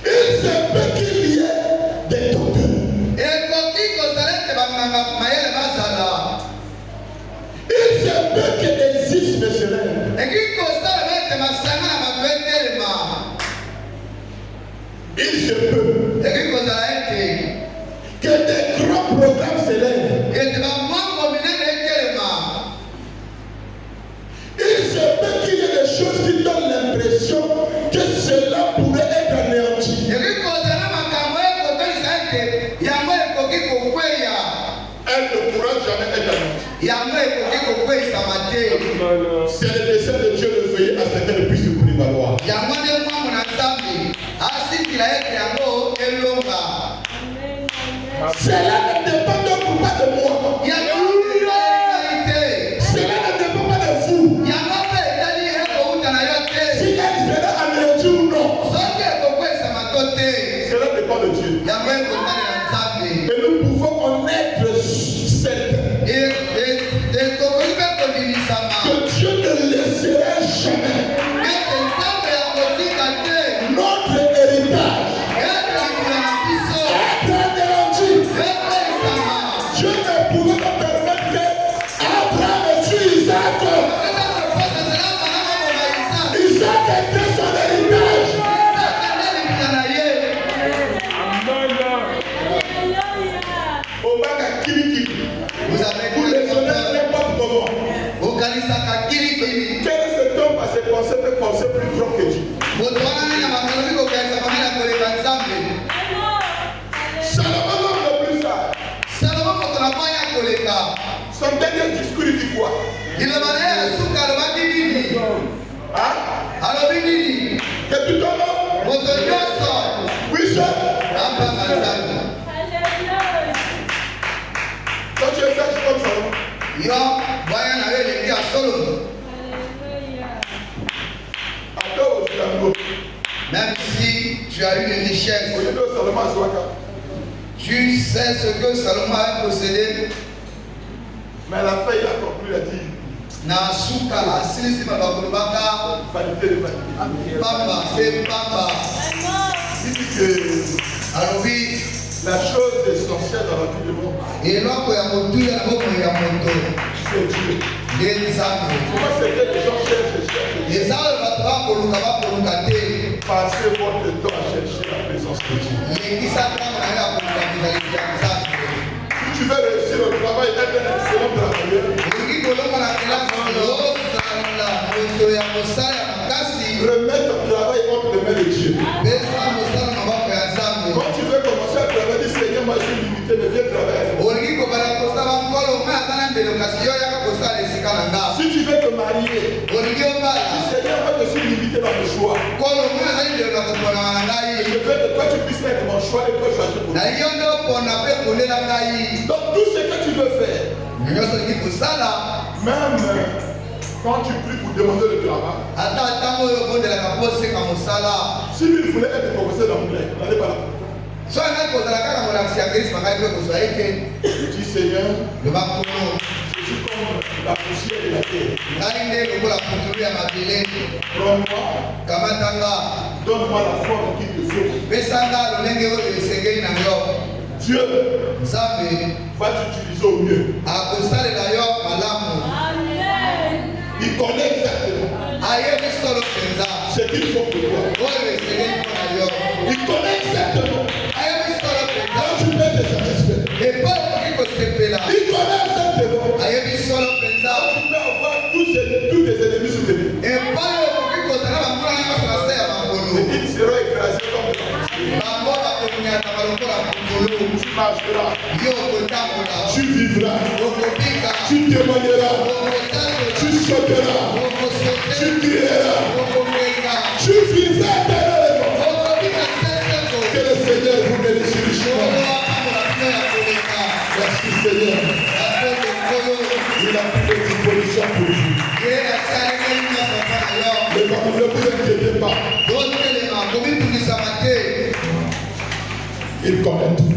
Il se peut qu'il y ait des docteurs. Il se peut qu'il existe missionnaires. Il se peut que des grands programmes s'élèvent. Il se peut qu'il y ait des choses qui donnent l'impression que cela pourrait être anéanti. Elle ne pourra jamais être anéantie. C'est le dessein de Dieu de veiller à ce qu'elle puisse se prévaloir. Cela ne dépend donc pas de moi. Cela ne dépend pas de vous. Si elle sera anéantie ou non. Cela dépend de Dieu. Et nous pouvons en être certains que Dieu ne laissera jamais notre héritage être anéanti. Son dernier discours, il dit quoi? Il a mané à Souka le Bakini. Hein? Alors, Bini. Que tu t'en vas? Votre Dios. Oui, chef. Quand tu es sage comme ça, Yo, voyons avec les gars solo. attends, tu as un Même si tu as eu des richesses, au lieu de Salomon Zouaka. tu sais ce que Salomon a possédé. Mais à la fin, il a conclu, il a dit Na Souka, Asilisi Mabakulubaka, vanité de vanité. Pamba, c'est Pamba. Il dit que Alors oui, la chose essentielle dans la vie de l'homme, et l'homme ya motu ya boko ya moto. c'est Dieu. Des amis. Pourquoi c'est que les gens cherchent Les arbres va koluka ba koluka te. Passez votre temps à chercher la présence de Dieu. Les kisaka na ya koluka bizali ya. Si tu veux réussir au travail, être un excellent travailleur, Olingi kolonga na kelasi yosala moto ya mosala ya makasi. remets ton travail entre les mains de Dieu. Pesa mosala maboko ya Nzambe. Quand tu veux commencer à travailler, dis Seigneur, moi je suis limité, mais viens travailler. Olingi kobala kosala nkolo nga atana mbele kasi yo yaka kosala esika na nga. Si tu veux te marier, Olingi obala dis Seigneur, moi je suis limité dans mes choix. nkolo nga azali mbele na koponama na Et ngai. je veux que toi tu puisses être mon choix et toi choisir pour moi. Na yo nde opona mpe kolela ngai. Donc tout ce que tu veux faire, Nyonso olingi kosala même quand tu pries pour demander le travail, ata ntango oyo obondelaka mpo osenga mosala. si lui voulait être professeur d'anglais, n'allez pas là. So ngai kozala kaka molakisi ya kristma ngai mpe kozwa ye te. Dis Seigneur, loba nkolo je suis comme la poussière de la terre. ngai nde lokola putulu ya mabele. Prends-moi, Kamatanga donne-moi la forme qu'il te faut. pesanga lolenge oyo esengeli na yo. Dieu Nzambe va t'utiliser au mieux. akosalela yo malamu. Il connaît exactement Ayebi solo mpenza ce qu'il faut pour toi. oyo esengeli mpo na yo. Il connaît exactement Ayebi solo mpenza quand tu peux te satisfaire. epo okoki kosepela. Il connaît exactement Ayebi solo mpenza quand tu peux avoir tous tes ennemis sous tes pieds. epo okoki kozala bambula nyonso na se ya makolo. Et ils seront écrasés comme des poussières. Bango bakonyataka lokola mokolo. Tu marcheras, Yo kotambola tu vivras, okobika tu témoigneras, okotatola tu sauteras, okosote tu crieras, okomwenga tu vivras éternellement. okobika seseko. Que le Seigneur vous bénisse richement. Merci Seigneur. Il a pris des dispositions pour vous. Ne vous inquiétez pas. Il connaît tout.